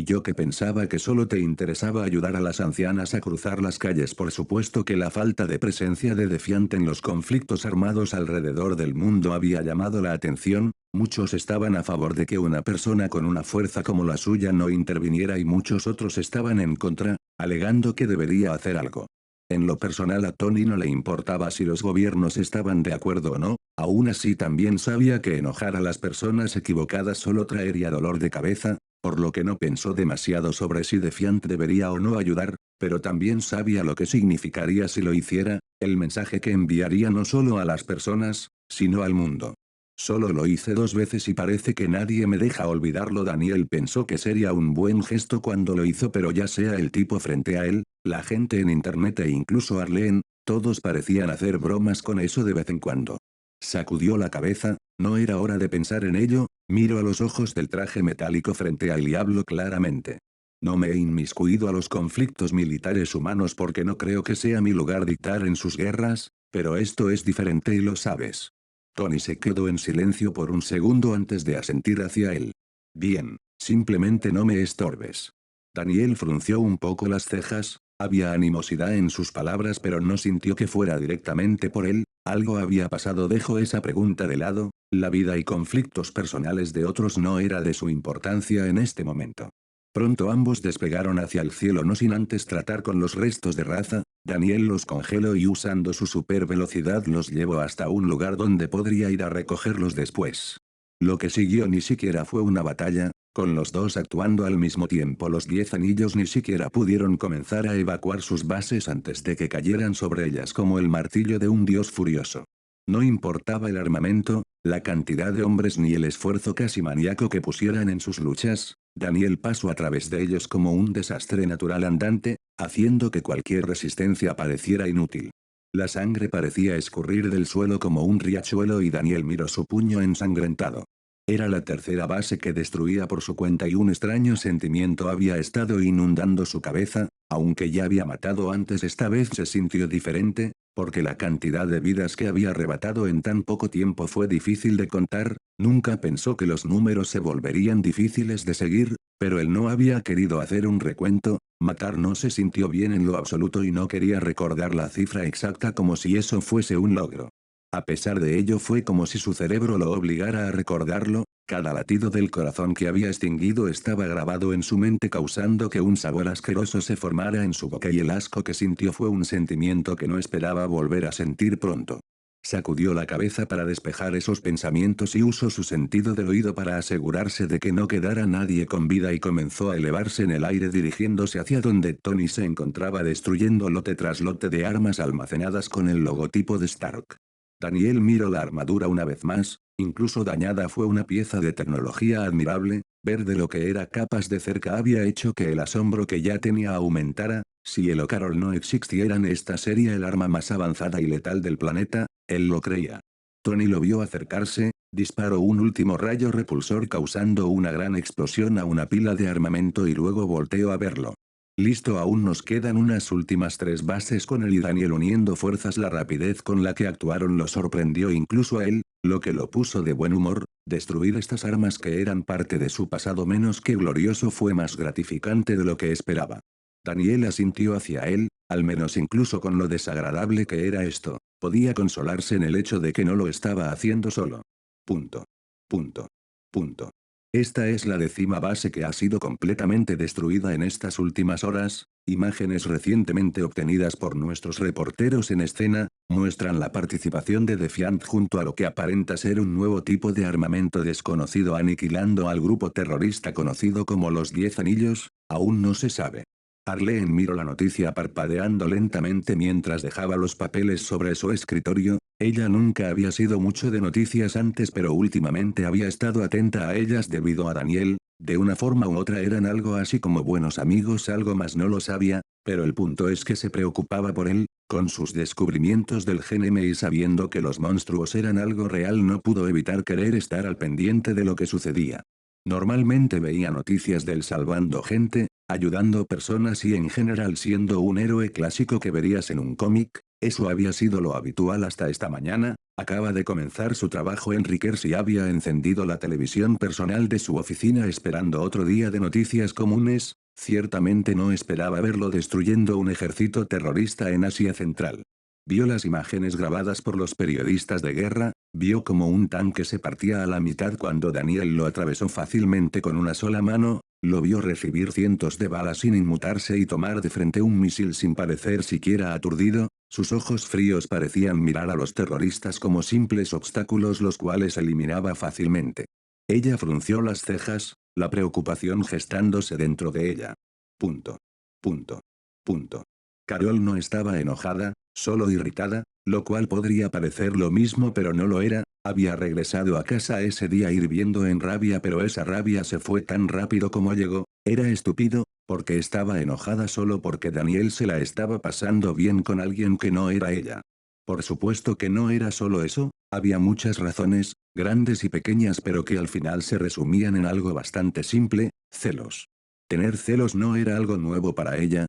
Yo que pensaba que solo te interesaba ayudar a las ancianas a cruzar las calles. Por supuesto que la falta de presencia de Defiant en los conflictos armados alrededor del mundo había llamado la atención, muchos estaban a favor de que una persona con una fuerza como la suya no interviniera y muchos otros estaban en contra, alegando que debería hacer algo. En lo personal a Tony no le importaba si los gobiernos estaban de acuerdo o no, aún así también sabía que enojar a las personas equivocadas solo traería dolor de cabeza, por lo que no pensó demasiado sobre si Defiant debería o no ayudar, pero también sabía lo que significaría si lo hiciera, el mensaje que enviaría no solo a las personas, sino al mundo. Solo lo hice 2 veces y parece que nadie me deja olvidarlo. Daniel pensó que sería un buen gesto cuando lo hizo, pero ya sea el tipo frente a él, la gente en internet e incluso Arlene, todos parecían hacer bromas con eso de vez en cuando. Sacudió la cabeza, no era hora de pensar en ello, miró a los ojos del traje metálico frente al diablo claramente. No me he inmiscuido a los conflictos militares humanos porque no creo que sea mi lugar dictar en sus guerras, pero esto es diferente y lo sabes. Tony se quedó en silencio por un segundo antes de asentir hacia él. Bien, simplemente no me estorbes. Daniel frunció un poco las cejas, había animosidad en sus palabras pero no sintió que fuera directamente por él, algo había pasado. Dejó esa pregunta de lado, la vida y conflictos personales de otros no era de su importancia en este momento. Pronto ambos despegaron hacia el cielo no sin antes tratar con los restos de raza, Daniel los congeló y usando su super velocidad los llevó hasta un lugar donde podría ir a recogerlos después. Lo que siguió ni siquiera fue una batalla, con los dos actuando al mismo tiempo. Los 10 anillos ni siquiera pudieron comenzar a evacuar sus bases antes de que cayeran sobre ellas como el martillo de un dios furioso. No importaba el armamento, la cantidad de hombres ni el esfuerzo casi maníaco que pusieran en sus luchas, Daniel pasó a través de ellos como un desastre natural andante, haciendo que cualquier resistencia pareciera inútil. La sangre parecía escurrir del suelo como un riachuelo y Daniel miró su puño ensangrentado. Era la tercera base que destruía por su cuenta y un extraño sentimiento había estado inundando su cabeza, aunque ya había matado antes. Esta vez se sintió diferente, porque la cantidad de vidas que había arrebatado en tan poco tiempo fue difícil de contar, nunca pensó que los números se volverían difíciles de seguir, pero él no había querido hacer un recuento, matar no se sintió bien en lo absoluto y no quería recordar la cifra exacta como si eso fuese un logro. A pesar de ello fue como si su cerebro lo obligara a recordarlo, cada latido del corazón que había extinguido estaba grabado en su mente causando que un sabor asqueroso se formara en su boca y el asco que sintió fue un sentimiento que no esperaba volver a sentir pronto. Sacudió la cabeza para despejar esos pensamientos y usó su sentido del oído para asegurarse de que no quedara nadie con vida y comenzó a elevarse en el aire dirigiéndose hacia donde Tony se encontraba destruyendo lote tras lote de armas almacenadas con el logotipo de Stark. Daniel miró la armadura una vez más, incluso dañada fue una pieza de tecnología admirable, ver de lo que era capaz de cerca había hecho que el asombro que ya tenía aumentara, si el Ocarol no existieran esta sería el arma más avanzada y letal del planeta, él lo creía. Tony lo vio acercarse, disparó un último rayo repulsor causando una gran explosión a una pila de armamento y luego volteó a verlo. Listo, aún nos quedan unas últimas 3 bases con él y Daniel uniendo fuerzas. La rapidez con la que actuaron lo sorprendió incluso a él, lo que lo puso de buen humor, destruir estas armas que eran parte de su pasado menos que glorioso fue más gratificante de lo que esperaba. Daniel asintió hacia él, al menos incluso con lo desagradable que era esto, podía consolarse en el hecho de que no lo estaba haciendo solo. Punto. Punto. Punto. Esta es la 10ª base que ha sido completamente destruida en estas últimas horas. Imágenes recientemente obtenidas por nuestros reporteros en escena, muestran la participación de Defiant junto a lo que aparenta ser un nuevo tipo de armamento desconocido aniquilando al grupo terrorista conocido como los 10 Anillos, aún no se sabe. Arlene miró la noticia parpadeando lentamente mientras dejaba los papeles sobre su escritorio, ella nunca había sido mucho de noticias antes pero últimamente había estado atenta a ellas debido a Daniel, de una forma u otra eran algo así como buenos amigos, algo más no lo sabía, pero el punto es que se preocupaba por él, con sus descubrimientos del Gen M y sabiendo que los monstruos eran algo real no pudo evitar querer estar al pendiente de lo que sucedía. Normalmente veía noticias del salvando gente, ayudando personas y en general siendo un héroe clásico que verías en un cómic. Eso había sido lo habitual hasta esta mañana. Acaba de comenzar su trabajo en Rickers y había encendido la televisión personal de su oficina esperando otro día de noticias comunes. Ciertamente no esperaba verlo destruyendo un ejército terrorista en Asia Central. Vio las imágenes grabadas por los periodistas de guerra, vio como un tanque se partía a la mitad cuando Daniel lo atravesó fácilmente con una sola mano, lo vio recibir cientos de balas sin inmutarse y tomar de frente un misil sin parecer siquiera aturdido, sus ojos fríos parecían mirar a los terroristas como simples obstáculos los cuales eliminaba fácilmente. Ella frunció las cejas, la preocupación gestándose dentro de ella. Punto. Punto. Punto. Carol no estaba enojada, solo irritada, lo cual podría parecer lo mismo pero no lo era. Había regresado a casa ese día hirviendo en rabia pero esa rabia se fue tan rápido como llegó. Era estúpido, porque estaba enojada solo porque Daniel se la estaba pasando bien con alguien que no era ella. Por supuesto que no era solo eso, había muchas razones, grandes y pequeñas pero que al final se resumían en algo bastante simple, celos. Tener celos no era algo nuevo para ella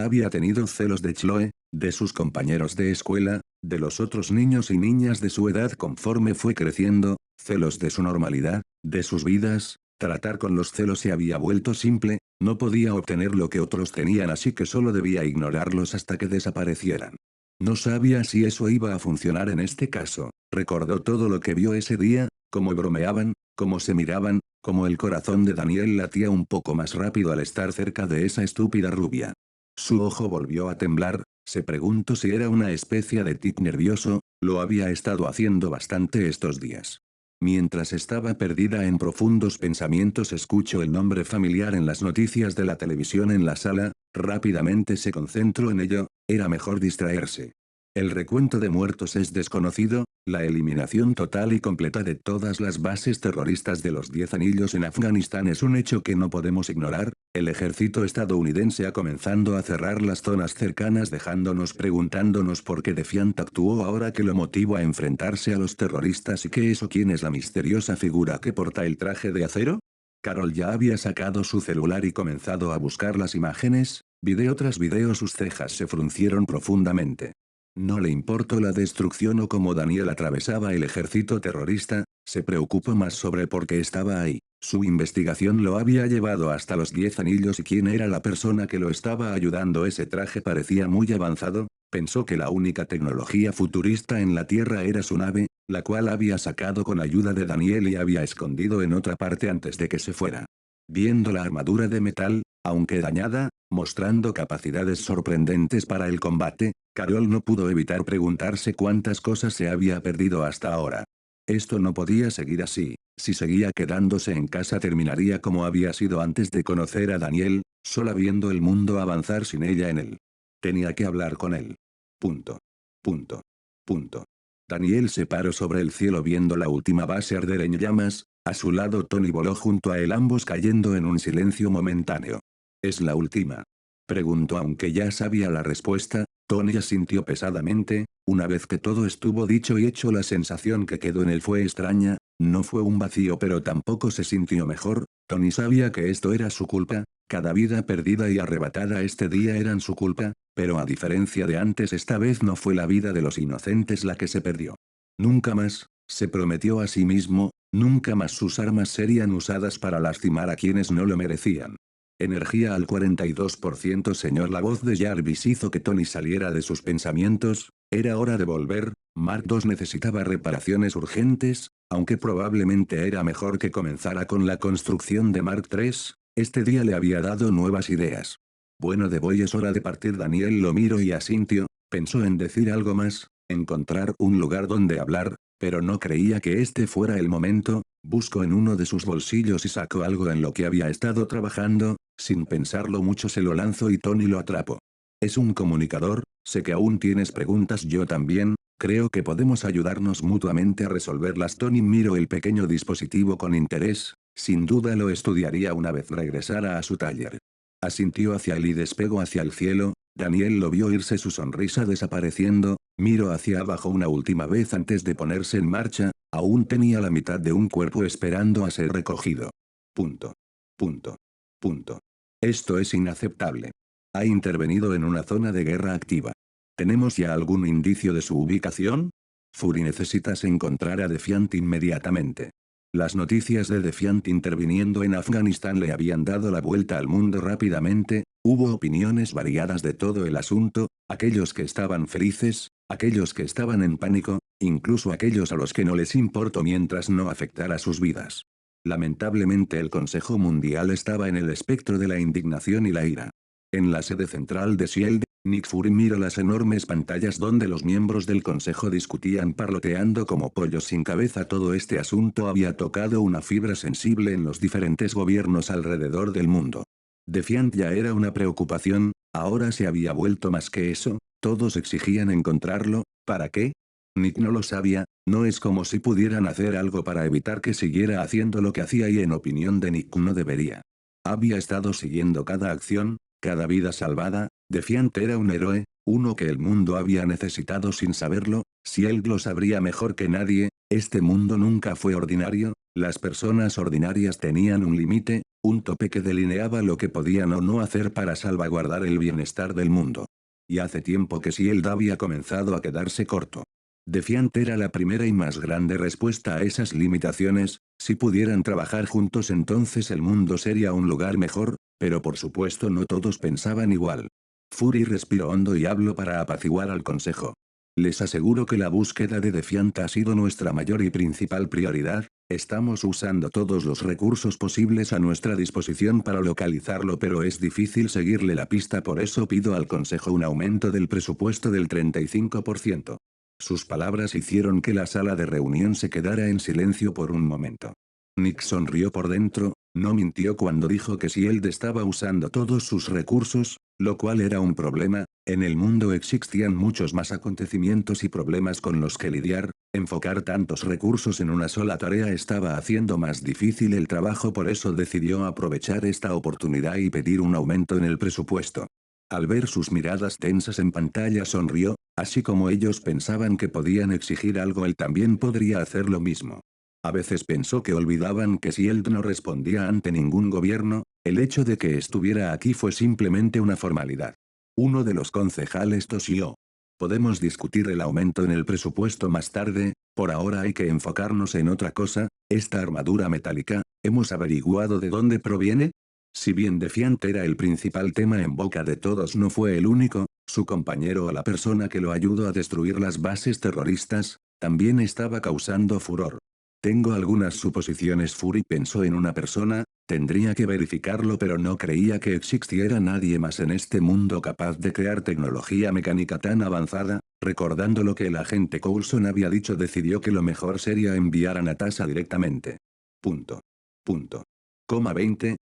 había tenido celos de Chloe, de sus compañeros de escuela, de los otros niños y niñas de su edad conforme fue creciendo, celos de su normalidad, de sus vidas, tratar con los celos se había vuelto simple, no podía obtener lo que otros tenían así que solo debía ignorarlos hasta que desaparecieran. No sabía si eso iba a funcionar en este caso, recordó todo lo que vio ese día, cómo bromeaban, cómo se miraban, cómo el corazón de Daniel latía un poco más rápido al estar cerca de esa estúpida rubia. Su ojo volvió a temblar, se preguntó si era una especie de tic nervioso, lo había estado haciendo bastante estos días. Mientras estaba perdida en profundos pensamientos escuchó el nombre familiar en las noticias de la televisión en la sala, rápidamente se concentró en ello, era mejor distraerse. El recuento de muertos es desconocido, la eliminación total y completa de todas las bases terroristas de los 10 anillos en Afganistán es un hecho que no podemos ignorar, el ejército estadounidense ha comenzado a cerrar las zonas cercanas dejándonos preguntándonos por qué Defiant actuó ahora que lo motivó a enfrentarse a los terroristas y que eso quién es la misteriosa figura que porta el traje de acero. Carol ya había sacado su celular y comenzado a buscar las imágenes, video tras video sus cejas se fruncieron profundamente. No le importó la destrucción o cómo Daniel atravesaba el ejército terrorista, se preocupó más sobre por qué estaba ahí. Su investigación lo había llevado hasta los 10 anillos y quién era la persona que lo estaba ayudando. Ese traje parecía muy avanzado, pensó que la única tecnología futurista en la Tierra era su nave, la cual había sacado con ayuda de Daniel y había escondido en otra parte antes de que se fuera. Viendo la armadura de metal, aunque dañada, mostrando capacidades sorprendentes para el combate, Carol no pudo evitar preguntarse cuántas cosas se había perdido hasta ahora. Esto no podía seguir así, si seguía quedándose en casa terminaría como había sido antes de conocer a Daniel, sola viendo el mundo avanzar sin ella en él. Tenía que hablar con él. Punto. Punto. Punto. Daniel se paró sobre el cielo viendo la última base arder en llamas, a su lado Tony voló junto a él ambos cayendo en un silencio momentáneo. ¿Es la última? Preguntó aunque ya sabía la respuesta, Tony asintió pesadamente, una vez que todo estuvo dicho y hecho la sensación que quedó en él fue extraña, no fue un vacío pero tampoco se sintió mejor, Tony sabía que esto era su culpa, cada vida perdida y arrebatada este día eran su culpa, pero a diferencia de antes esta vez no fue la vida de los inocentes la que se perdió. Nunca más, se prometió a sí mismo, nunca más sus armas serían usadas para lastimar a quienes no lo merecían. Energía al 42% señor. La voz de Jarvis hizo que Tony saliera de sus pensamientos, era hora de volver, Mark II necesitaba reparaciones urgentes, aunque probablemente era mejor que comenzara con la construcción de Mark III, este día le había dado nuevas ideas. Bueno de voy es hora de partir. Daniel lo miró y asintió, pensó en decir algo más, encontrar un lugar donde hablar, pero no creía que este fuera el momento, buscó en uno de sus bolsillos y sacó algo en lo que había estado trabajando, sin pensarlo mucho se lo lanzó y Tony lo atrapó. Es un comunicador, sé que aún tienes preguntas yo también, creo que podemos ayudarnos mutuamente a resolverlas. Tony miró el pequeño dispositivo con interés, sin duda lo estudiaría una vez regresara a su taller. Asintió hacia él y despegó hacia el cielo, Daniel lo vio irse su sonrisa desapareciendo, miró hacia abajo una última vez antes de ponerse en marcha, aún tenía la mitad de un cuerpo esperando a ser recogido. Punto. Punto. Punto. Esto es inaceptable. Ha intervenido en una zona de guerra activa. ¿Tenemos ya algún indicio de su ubicación? Fury, necesitas encontrar a Defiant inmediatamente. Las noticias de Defiant interviniendo en Afganistán le habían dado la vuelta al mundo rápidamente, hubo opiniones variadas de todo el asunto, aquellos que estaban felices, aquellos que estaban en pánico, incluso aquellos a los que no les importó mientras no afectara sus vidas. Lamentablemente el Consejo Mundial estaba en el espectro de la indignación y la ira. En la sede central de SHIELD, Nick Fury mira las enormes pantallas donde los miembros del consejo discutían parloteando como pollos sin cabeza. Todo este asunto había tocado una fibra sensible en los diferentes gobiernos alrededor del mundo. Defiant ya era una preocupación, ahora se había vuelto más que eso, todos exigían encontrarlo, ¿para qué? Nick no lo sabía, no es como si pudieran hacer algo para evitar que siguiera haciendo lo que hacía y en opinión de Nick no debería. Había estado siguiendo cada acción, cada vida salvada. Defiant era un héroe, uno que el mundo había necesitado sin saberlo, si él lo sabría mejor que nadie, este mundo nunca fue ordinario, las personas ordinarias tenían un límite, un tope que delineaba lo que podían o no hacer para salvaguardar el bienestar del mundo. Y hace tiempo que Shield había comenzado a quedarse corto. Defiant era la primera y más grande respuesta a esas limitaciones, si pudieran trabajar juntos entonces el mundo sería un lugar mejor, pero por supuesto no todos pensaban igual. Fury respiró hondo y habló para apaciguar al consejo. Les aseguro que la búsqueda de Defiant ha sido nuestra mayor y principal prioridad, estamos usando todos los recursos posibles a nuestra disposición para localizarlo, pero es difícil seguirle la pista, por eso pido al consejo un aumento del presupuesto del 35%. Sus palabras hicieron que la sala de reunión se quedara en silencio por un momento. Nick sonrió por dentro, no mintió cuando dijo que si él estaba usando todos sus recursos, lo cual era un problema, en el mundo existían muchos más acontecimientos y problemas con los que lidiar, enfocar tantos recursos en una sola tarea estaba haciendo más difícil el trabajo, por eso decidió aprovechar esta oportunidad y pedir un aumento en el presupuesto. Al ver sus miradas tensas en pantalla sonrió, así como ellos pensaban que podían exigir algo, él también podría hacer lo mismo. A veces pensó que olvidaban que si él no respondía ante ningún gobierno, el hecho de que estuviera aquí fue simplemente una formalidad. Uno de los concejales tosió. Podemos discutir el aumento en el presupuesto más tarde, por ahora hay que enfocarnos en otra cosa, esta armadura metálica, ¿hemos averiguado de dónde proviene? Si bien Defiant era el principal tema en boca de todos, no fue el único, su compañero o la persona que lo ayudó a destruir las bases terroristas, también estaba causando furor. Tengo algunas suposiciones. Fury pensó en una persona, tendría que verificarlo, pero no creía que existiera nadie más en este mundo capaz de crear tecnología mecánica tan avanzada. Recordando lo que el agente Coulson había dicho, decidió que lo mejor sería enviar a Natasha directamente. Punto. Punto.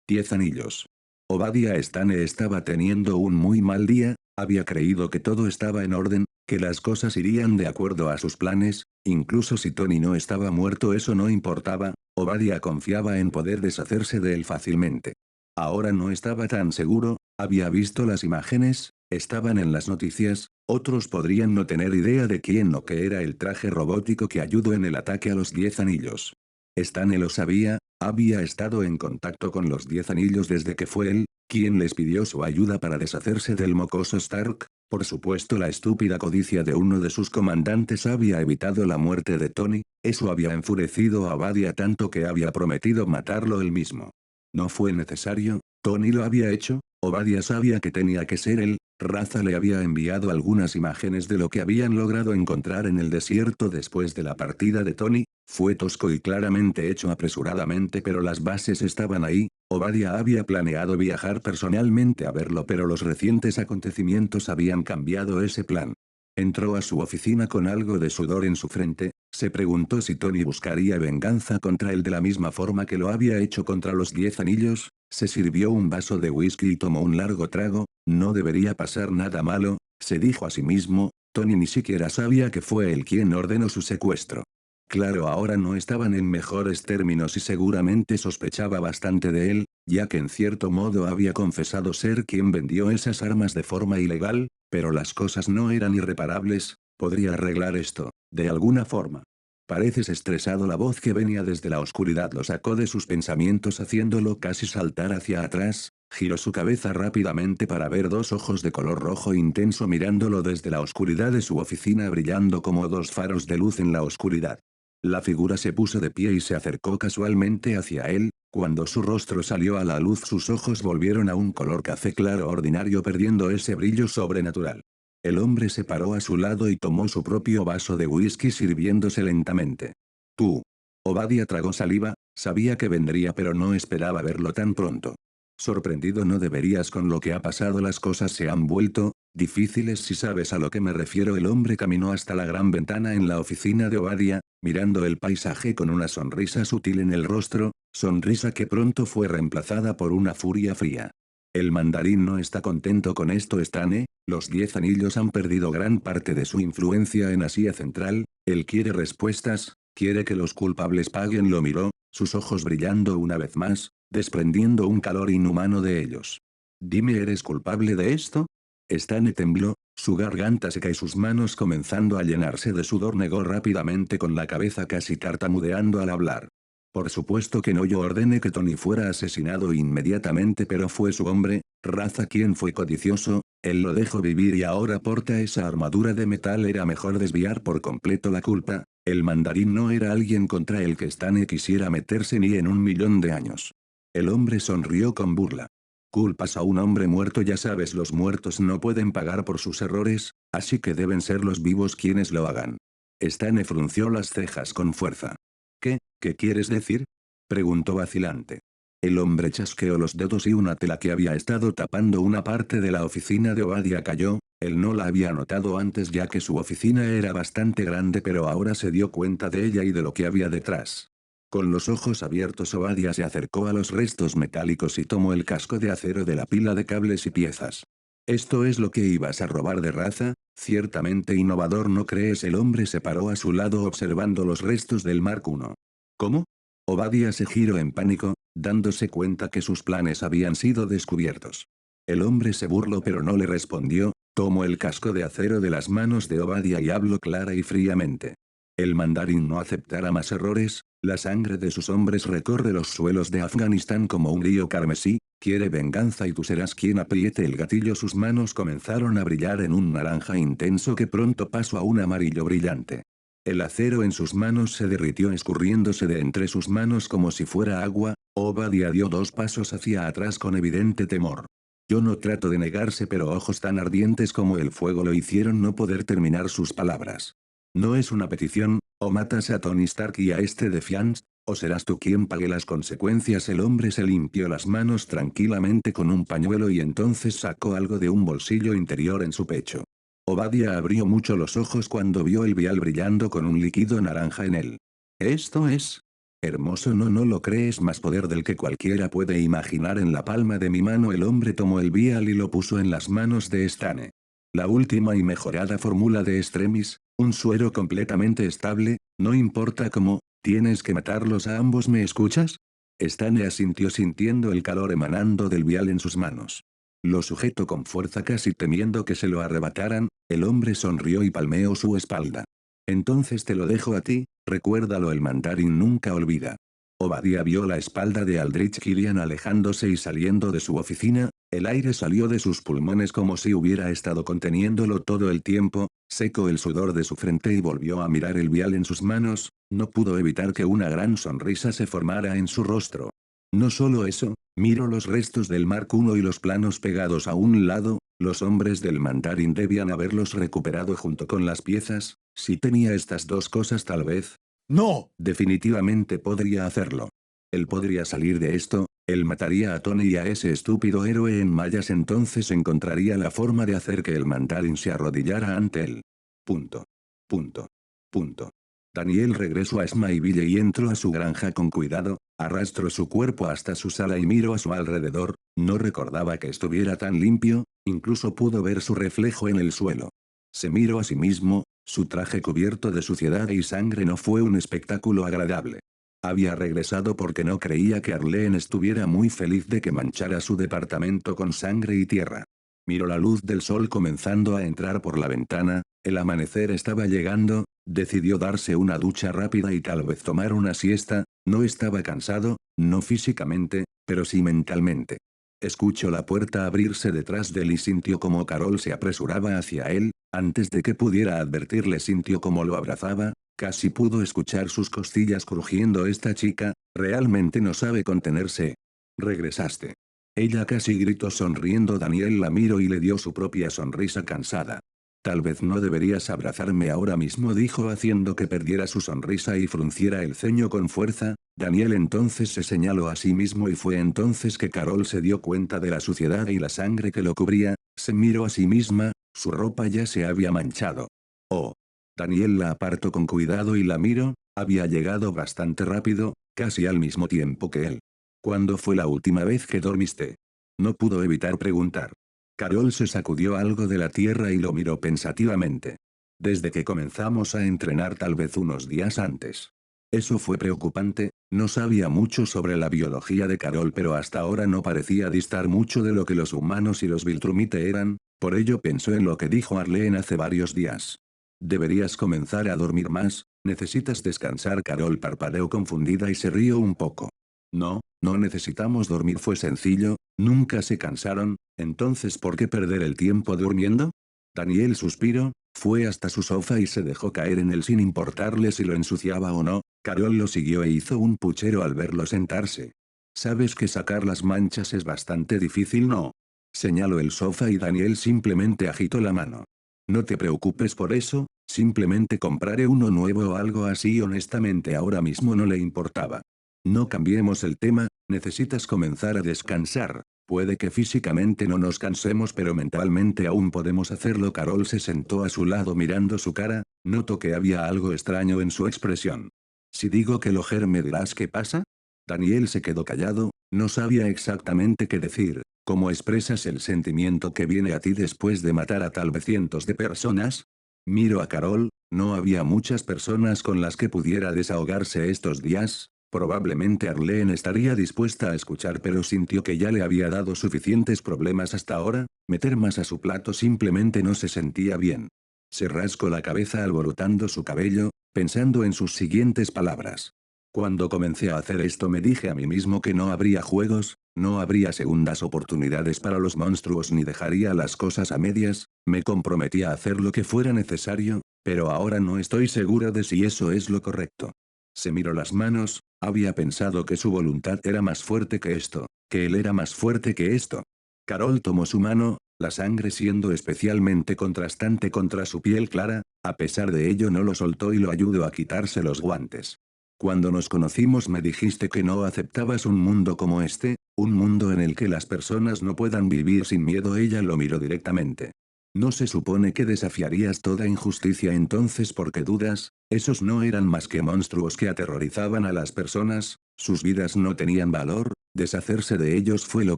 10 anillos. Obadiah Stane estaba teniendo un muy mal día, había creído que todo estaba en orden, que las cosas irían de acuerdo a sus planes, incluso si Tony no estaba muerto eso no importaba, Obadiah confiaba en poder deshacerse de él fácilmente. Ahora no estaba tan seguro, había visto las imágenes, estaban en las noticias, otros podrían no tener idea de quién o qué era el traje robótico que ayudó en el ataque a los 10 anillos. Stane lo sabía, había estado en contacto con los 10 anillos desde que fue él quien les pidió su ayuda para deshacerse del mocoso Stark. Por supuesto, la estúpida codicia de uno de sus comandantes había evitado la muerte de Tony, eso había enfurecido a Obadiah tanto que había prometido matarlo él mismo. No fue necesario, Tony lo había hecho, Obadiah sabía que tenía que ser él. Raza le había enviado algunas imágenes de lo que habían logrado encontrar en el desierto después de la partida de Tony, fue tosco y claramente hecho apresuradamente, pero las bases estaban ahí. Obadiah había planeado viajar personalmente a verlo, pero los recientes acontecimientos habían cambiado ese plan. Entró a su oficina con algo de sudor en su frente, se preguntó si Tony buscaría venganza contra él de la misma forma que lo había hecho contra los 10 anillos, se sirvió un vaso de whisky y tomó un largo trago, no debería pasar nada malo, se dijo a sí mismo, Tony ni siquiera sabía que fue él quien ordenó su secuestro. Claro, ahora no estaban en mejores términos y seguramente sospechaba bastante de él, ya que en cierto modo había confesado ser quien vendió esas armas de forma ilegal, pero las cosas no eran irreparables, podría arreglar esto, de alguna forma. Pareces estresado. La voz que venía desde la oscuridad lo sacó de sus pensamientos haciéndolo casi saltar hacia atrás, Giró su cabeza rápidamente para ver dos ojos de color rojo intenso mirándolo desde la oscuridad de su oficina brillando como dos faros de luz en la oscuridad. La figura se puso de pie y se acercó casualmente hacia él, cuando su rostro salió a la luz sus ojos volvieron a un color café claro ordinario perdiendo ese brillo sobrenatural. El hombre se paró a su lado y tomó su propio vaso de whisky sirviéndose lentamente. Tú. Obadiah tragó saliva, sabía que vendría pero no esperaba verlo tan pronto. Sorprendido no deberías con lo que ha pasado las cosas se han vuelto difíciles si sabes a lo que me refiero el hombre caminó hasta la gran ventana en la oficina de Obadiah, mirando el paisaje con una sonrisa sutil en el rostro, sonrisa que pronto fue reemplazada por una furia fría. El mandarín no está contento con esto Stane, los 10 anillos han perdido gran parte de su influencia en Asia Central, él quiere respuestas, quiere que los culpables paguen lo miró, sus ojos brillando una vez más, desprendiendo un calor inhumano de ellos. Dime ¿eres culpable de esto? Stane tembló, su garganta seca y sus manos comenzando a llenarse de sudor negó rápidamente con la cabeza casi tartamudeando al hablar. Por supuesto que no yo ordené que Tony fuera asesinado inmediatamente pero fue su hombre, raza quien fue codicioso, él lo dejó vivir y ahora porta esa armadura de metal era mejor desviar por completo la culpa, el mandarín no era alguien contra el que Stane quisiera meterse ni en 1.000.000 de años. El hombre sonrió con burla. Culpas a un hombre muerto ya sabes los muertos no pueden pagar por sus errores, así que deben ser los vivos quienes lo hagan. Stane frunció las cejas con fuerza. ¿Qué quieres decir? Preguntó vacilante. El hombre chasqueó los dedos y una tela que había estado tapando una parte de la oficina de Obadiah cayó, él no la había notado antes ya que su oficina era bastante grande pero ahora se dio cuenta de ella y de lo que había detrás. Con los ojos abiertos Obadiah se acercó a los restos metálicos y tomó el casco de acero de la pila de cables y piezas. ¿Esto es lo que ibas a robar de raza? Ciertamente innovador ¿no crees? El hombre se paró a su lado observando los restos del Mark I. ¿Cómo? Obadiah se giró en pánico, dándose cuenta que sus planes habían sido descubiertos. El hombre se burló pero no le respondió, tomó el casco de acero de las manos de Obadiah y habló clara y fríamente. El mandarín no aceptará más errores, la sangre de sus hombres recorre los suelos de Afganistán como un río carmesí, quiere venganza y tú serás quien apriete el gatillo. Sus manos comenzaron a brillar en un naranja intenso que pronto pasó a un amarillo brillante. El acero en sus manos se derritió escurriéndose de entre sus manos como si fuera agua, Obadiah dio 2 pasos hacia atrás con evidente temor. Yo no trato de negarse pero ojos tan ardientes como el fuego lo hicieron no poder terminar sus palabras. No es una petición, o matas a Tony Stark y a este Defiance, o serás tú quien pague las consecuencias. El hombre se limpió las manos tranquilamente con un pañuelo y entonces sacó algo de un bolsillo interior en su pecho. Obadiah abrió mucho los ojos cuando vio el vial brillando con un líquido naranja en él. Esto es hermoso, no lo crees, más poder del que cualquiera puede imaginar en la palma de mi mano. El hombre tomó el vial y lo puso en las manos de Stane. La última y mejorada fórmula de Extremis, un suero completamente estable, no importa cómo, tienes que matarlos a ambos. ¿Me escuchas? Stane asintió sintiendo el calor emanando del vial en sus manos. Lo sujetó con fuerza casi temiendo que se lo arrebataran, el hombre sonrió y palmeó su espalda. Entonces te lo dejo a ti, recuérdalo el mandarín nunca olvida. Obadiah vio la espalda de Aldrich Killian alejándose y saliendo de su oficina, el aire salió de sus pulmones como si hubiera estado conteniéndolo todo el tiempo, secó el sudor de su frente y volvió a mirar el vial en sus manos, no pudo evitar que una gran sonrisa se formara en su rostro. No solo eso, miró los restos del Mark I y los planos pegados a un lado, los hombres del mandarín debían haberlos recuperado junto con las piezas, si tenía estas dos cosas tal vez. ¡No! Definitivamente podría hacerlo. Él podría salir de esto, él mataría a Tony y a ese estúpido héroe en mallas entonces encontraría la forma de hacer que el mandarín se arrodillara ante él. Punto. Punto. Punto. Daniel regresó a Smyville y entró a su granja con cuidado, arrastró su cuerpo hasta su sala y miró a su alrededor, no recordaba que estuviera tan limpio, incluso pudo ver su reflejo en el suelo. Se miró a sí mismo, su traje cubierto de suciedad y sangre no fue un espectáculo agradable. Había regresado porque no creía que Arlene estuviera muy feliz de que manchara su departamento con sangre y tierra. Miró la luz del sol comenzando a entrar por la ventana, el amanecer estaba llegando, decidió darse una ducha rápida y tal vez tomar una siesta, no estaba cansado, no físicamente, pero sí mentalmente. Escuchó la puerta abrirse detrás de él y sintió como Carol se apresuraba hacia él, antes de que pudiera advertirle sintió como lo abrazaba, casi pudo escuchar sus costillas crujiendo. Esta chica, realmente no sabe contenerse. Regresaste. Ella casi gritó sonriendo. Daniel la miró y le dio su propia sonrisa cansada. Tal vez no deberías abrazarme ahora mismo, dijo haciendo que perdiera su sonrisa y frunciera el ceño con fuerza. Daniel entonces se señaló a sí mismo y fue entonces que Carol se dio cuenta de la suciedad y la sangre que lo cubría, se miró a sí misma, su ropa ya se había manchado. Oh. Daniel la apartó con cuidado y la miró, había llegado bastante rápido, casi al mismo tiempo que él. ¿Cuándo fue la última vez que dormiste? No pudo evitar preguntar. Carol se sacudió algo de la tierra y lo miró pensativamente. Desde que comenzamos a entrenar, tal vez unos días antes. Eso fue preocupante, no sabía mucho sobre la biología de Carol, pero hasta ahora no parecía distar mucho de lo que los humanos y los Viltrumite eran, por ello pensó en lo que dijo Arlene hace varios días. Deberías comenzar a dormir más, necesitas descansar. Carol parpadeó confundida y se rió un poco. No, no necesitamos dormir, fue sencillo, nunca se cansaron, entonces ¿por qué perder el tiempo durmiendo? Daniel suspiró, fue hasta su sofá y se dejó caer en él sin importarle si lo ensuciaba o no. Carol lo siguió e hizo un puchero al verlo sentarse. Sabes que sacar las manchas es bastante difícil, ¿no? Señaló el sofá y Daniel simplemente agitó la mano. No te preocupes por eso, simplemente compraré uno nuevo o algo así. Honestamente ahora mismo no le importaba. No cambiemos el tema, necesitas comenzar a descansar. Puede que físicamente no nos cansemos, pero mentalmente aún podemos hacerlo. Carol se sentó a su lado mirando su cara, notó que había algo extraño en su expresión. Si digo que lo me dirás qué pasa. Daniel se quedó callado, no sabía exactamente qué decir. ¿Cómo expresas el sentimiento que viene a ti después de matar a tal vez cientos de personas? Miro a Carol, no había muchas personas con las que pudiera desahogarse estos días. Probablemente Arlene estaría dispuesta a escuchar, pero sintió que ya le había dado suficientes problemas hasta ahora, meter más a su plato simplemente no se sentía bien. Se rascó la cabeza alborotando su cabello, pensando en sus siguientes palabras. Cuando comencé a hacer esto me dije a mí mismo que no habría juegos, no habría segundas oportunidades para los monstruos ni dejaría las cosas a medias, me comprometí a hacer lo que fuera necesario, pero ahora no estoy segura de si eso es lo correcto. Se miró las manos, había pensado que su voluntad era más fuerte que esto, que él era más fuerte que esto. Carol tomó su mano, la sangre siendo especialmente contrastante contra su piel clara, a pesar de ello no lo soltó y lo ayudó a quitarse los guantes. Cuando nos conocimos me dijiste que no aceptabas un mundo como este, un mundo en el que las personas no puedan vivir sin miedo. Ella lo miró directamente. ¿No se supone que desafiarías toda injusticia entonces? ¿Por qué dudas? Esos no eran más que monstruos que aterrorizaban a las personas, sus vidas no tenían valor, deshacerse de ellos fue lo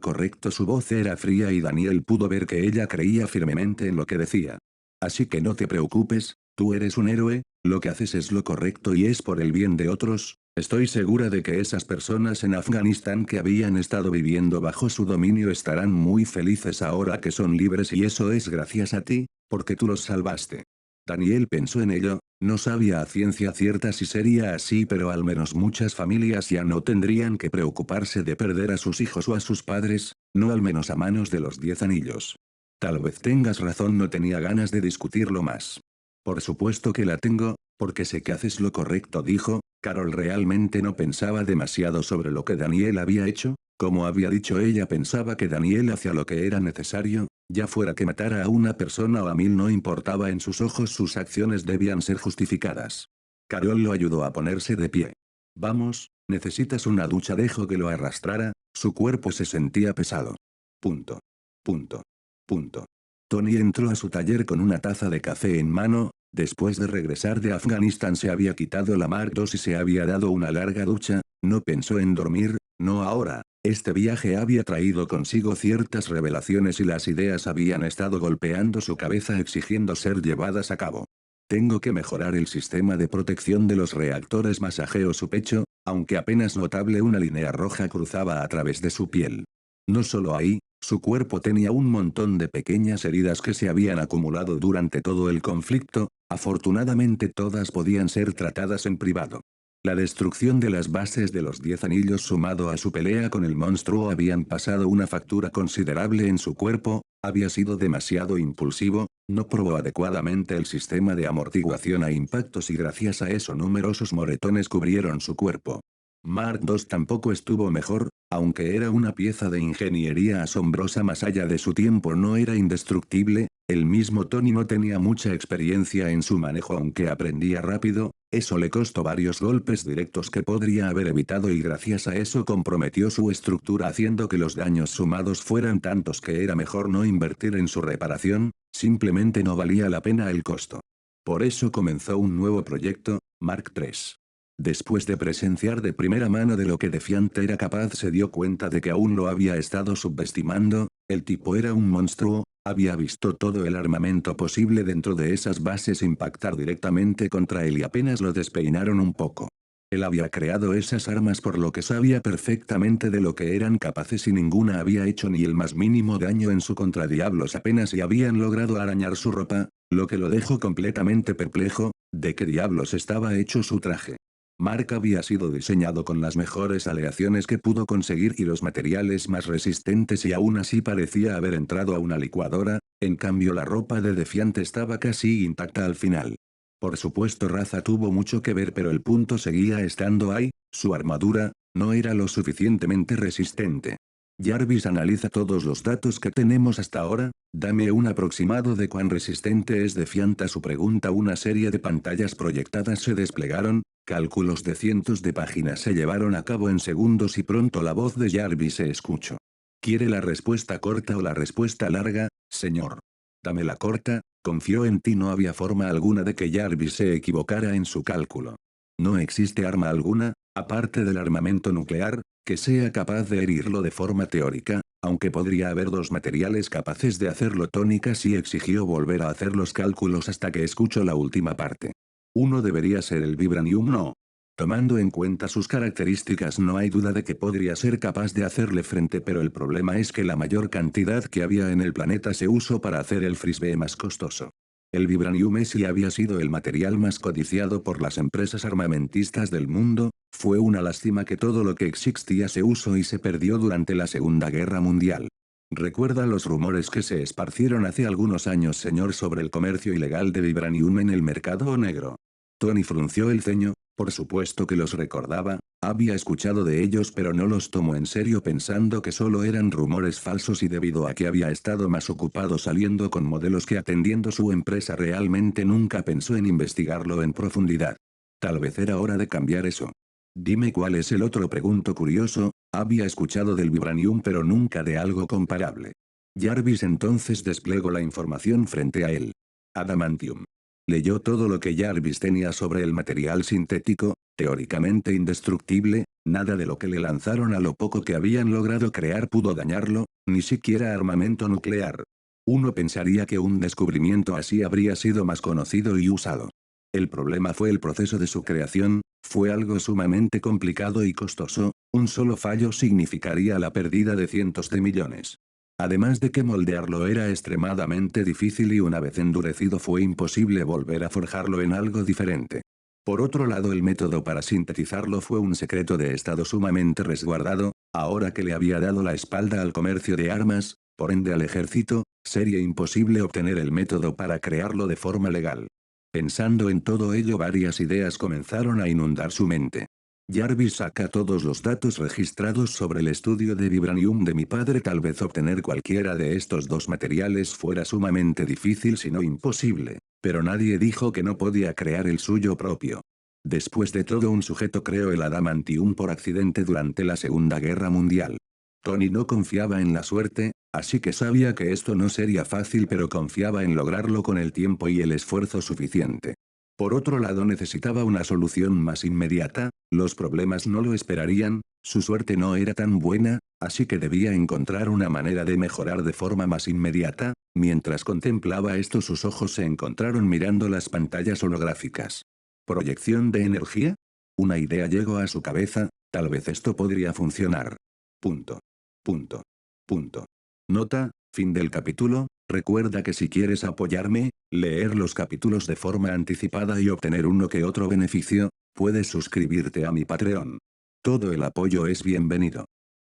correcto. Su voz era fría y Daniel pudo ver que ella creía firmemente en lo que decía. Así que no te preocupes, tú eres un héroe, lo que haces es lo correcto y es por el bien de otros. Estoy segura de que esas personas en Afganistán que habían estado viviendo bajo su dominio estarán muy felices ahora que son libres, y eso es gracias a ti, porque tú los salvaste. Daniel pensó en ello, no sabía a ciencia cierta si sería así, pero al menos muchas familias ya no tendrían que preocuparse de perder a sus hijos o a sus padres, no al menos a manos de los 10 anillos. Tal vez tengas razón, no tenía ganas de discutirlo más. Por supuesto que la tengo, porque sé que haces lo correcto, dijo. Carol realmente no pensaba demasiado sobre lo que Daniel había hecho, como había dicho ella pensaba que Daniel hacía lo que era necesario, ya fuera que matara a una persona o a 1000 no importaba, en sus ojos sus acciones debían ser justificadas. Carol lo ayudó a ponerse de pie. Vamos, necesitas una ducha, dejó que lo arrastrara, su cuerpo se sentía pesado. Punto. Punto. Punto. Tony entró a su taller con una taza de café en mano. Después de regresar de Afganistán se había quitado la Mark II y se había dado una larga ducha, no pensó en dormir, no ahora. Este viaje había traído consigo ciertas revelaciones y las ideas habían estado golpeando su cabeza exigiendo ser llevadas a cabo. Tengo que mejorar el sistema de protección de los reactores, masajeó su pecho, aunque apenas notable una línea roja cruzaba a través de su piel. No solo ahí, su cuerpo tenía un montón de pequeñas heridas que se habían acumulado durante todo el conflicto, afortunadamente todas podían ser tratadas en privado. La destrucción de las bases de los 10 anillos sumado a su pelea con el monstruo habían pasado una factura considerable en su cuerpo, había sido demasiado impulsivo, no probó adecuadamente el sistema de amortiguación a impactos y gracias a eso numerosos moretones cubrieron su cuerpo. Mark II tampoco estuvo mejor, aunque era una pieza de ingeniería asombrosa más allá de su tiempo no era indestructible, el mismo Tony no tenía mucha experiencia en su manejo aunque aprendía rápido, eso le costó varios golpes directos que podría haber evitado y gracias a eso comprometió su estructura haciendo que los daños sumados fueran tantos que era mejor no invertir en su reparación, simplemente no valía la pena el costo. Por eso comenzó un nuevo proyecto, Mark III. Después de presenciar de primera mano de lo que Defiant era capaz se dio cuenta de que aún lo había estado subestimando, el tipo era un monstruo, había visto todo el armamento posible dentro de esas bases impactar directamente contra él y apenas lo despeinaron un poco. Él había creado esas armas por lo que sabía perfectamente de lo que eran capaces y ninguna había hecho ni el más mínimo daño en su contra diablos apenas si habían logrado arañar su ropa, lo que lo dejó completamente perplejo, de qué diablos estaba hecho su traje. Mark había sido diseñado con las mejores aleaciones que pudo conseguir y los materiales más resistentes y aún así parecía haber entrado a una licuadora, en cambio la ropa de Defiant estaba casi intacta al final. Por supuesto Raza tuvo mucho que ver pero el punto seguía estando ahí, su armadura, no era lo suficientemente resistente. Jarvis analiza todos los datos que tenemos hasta ahora, dame un aproximado de cuán resistente es Defiant a su pregunta una serie de pantallas proyectadas se desplegaron, cálculos de cientos de páginas se llevaron a cabo en segundos y pronto la voz de Jarvis se escuchó. ¿Quiere la respuesta corta o la respuesta larga, señor? Dame la corta, confió en ti no había forma alguna de que Jarvis se equivocara en su cálculo. No existe arma alguna, aparte del armamento nuclear, que sea capaz de herirlo de forma teórica, aunque podría haber dos materiales capaces de hacerlo. Tony casi exigió volver a hacer los cálculos hasta que escuchó la última parte. Uno debería ser el Vibranium no. Tomando en cuenta sus características no hay duda de que podría ser capaz de hacerle frente pero el problema es que la mayor cantidad que había en el planeta se usó para hacer el frisbee más costoso. El Vibranium y había sido el material más codiciado por las empresas armamentistas del mundo, fue una lástima que todo lo que existía se usó y se perdió durante la Segunda Guerra Mundial. ¿Recuerda los rumores que se esparcieron hace algunos años señor sobre el comercio ilegal de Vibranium en el mercado negro? Tony frunció el ceño, por supuesto que los recordaba, había escuchado de ellos pero no los tomó en serio pensando que solo eran rumores falsos y debido a que había estado más ocupado saliendo con modelos que atendiendo su empresa realmente nunca pensó en investigarlo en profundidad. Tal vez era hora de cambiar eso. Dime cuál es el otro pregunto curioso, había escuchado del Vibranium pero nunca de algo comparable. Jarvis entonces desplegó la información frente a él. Adamantium. Leyó todo lo que Jarvis tenía sobre el material sintético, teóricamente indestructible, nada de lo que le lanzaron a lo poco que habían logrado crear pudo dañarlo, ni siquiera armamento nuclear. Uno pensaría que un descubrimiento así habría sido más conocido y usado. El problema fue el proceso de su creación, fue algo sumamente complicado y costoso, un solo fallo significaría la pérdida de cientos de millones. Además de que moldearlo era extremadamente difícil y una vez endurecido fue imposible volver a forjarlo en algo diferente. Por otro lado el método para sintetizarlo fue un secreto de estado sumamente resguardado, ahora que le había dado la espalda al comercio de armas, por ende al ejército, sería imposible obtener el método para crearlo de forma legal. Pensando en todo ello varias ideas comenzaron a inundar su mente. Jarvis saca todos los datos registrados sobre el estudio de Vibranium de mi padre tal vez obtener cualquiera de estos dos materiales fuera sumamente difícil si no imposible, pero nadie dijo que no podía crear el suyo propio. Después de todo un sujeto creó el Adamantium por accidente durante la Segunda Guerra Mundial. Tony no confiaba en la suerte, así que sabía que esto no sería fácil pero confiaba en lograrlo con el tiempo y el esfuerzo suficiente. Por otro lado necesitaba una solución más inmediata, los problemas no lo esperarían, su suerte no era tan buena, así que debía encontrar una manera de mejorar de forma más inmediata, mientras contemplaba esto sus ojos se encontraron mirando las pantallas holográficas. ¿Proyección de energía? Una idea llegó a su cabeza, tal vez esto podría funcionar. Punto. Punto. Punto. Nota, fin del capítulo. Recuerda que si quieres apoyarme, leer los capítulos de forma anticipada y obtener uno que otro beneficio, Puedes suscribirte a mi Patreon. Todo el apoyo es bienvenido.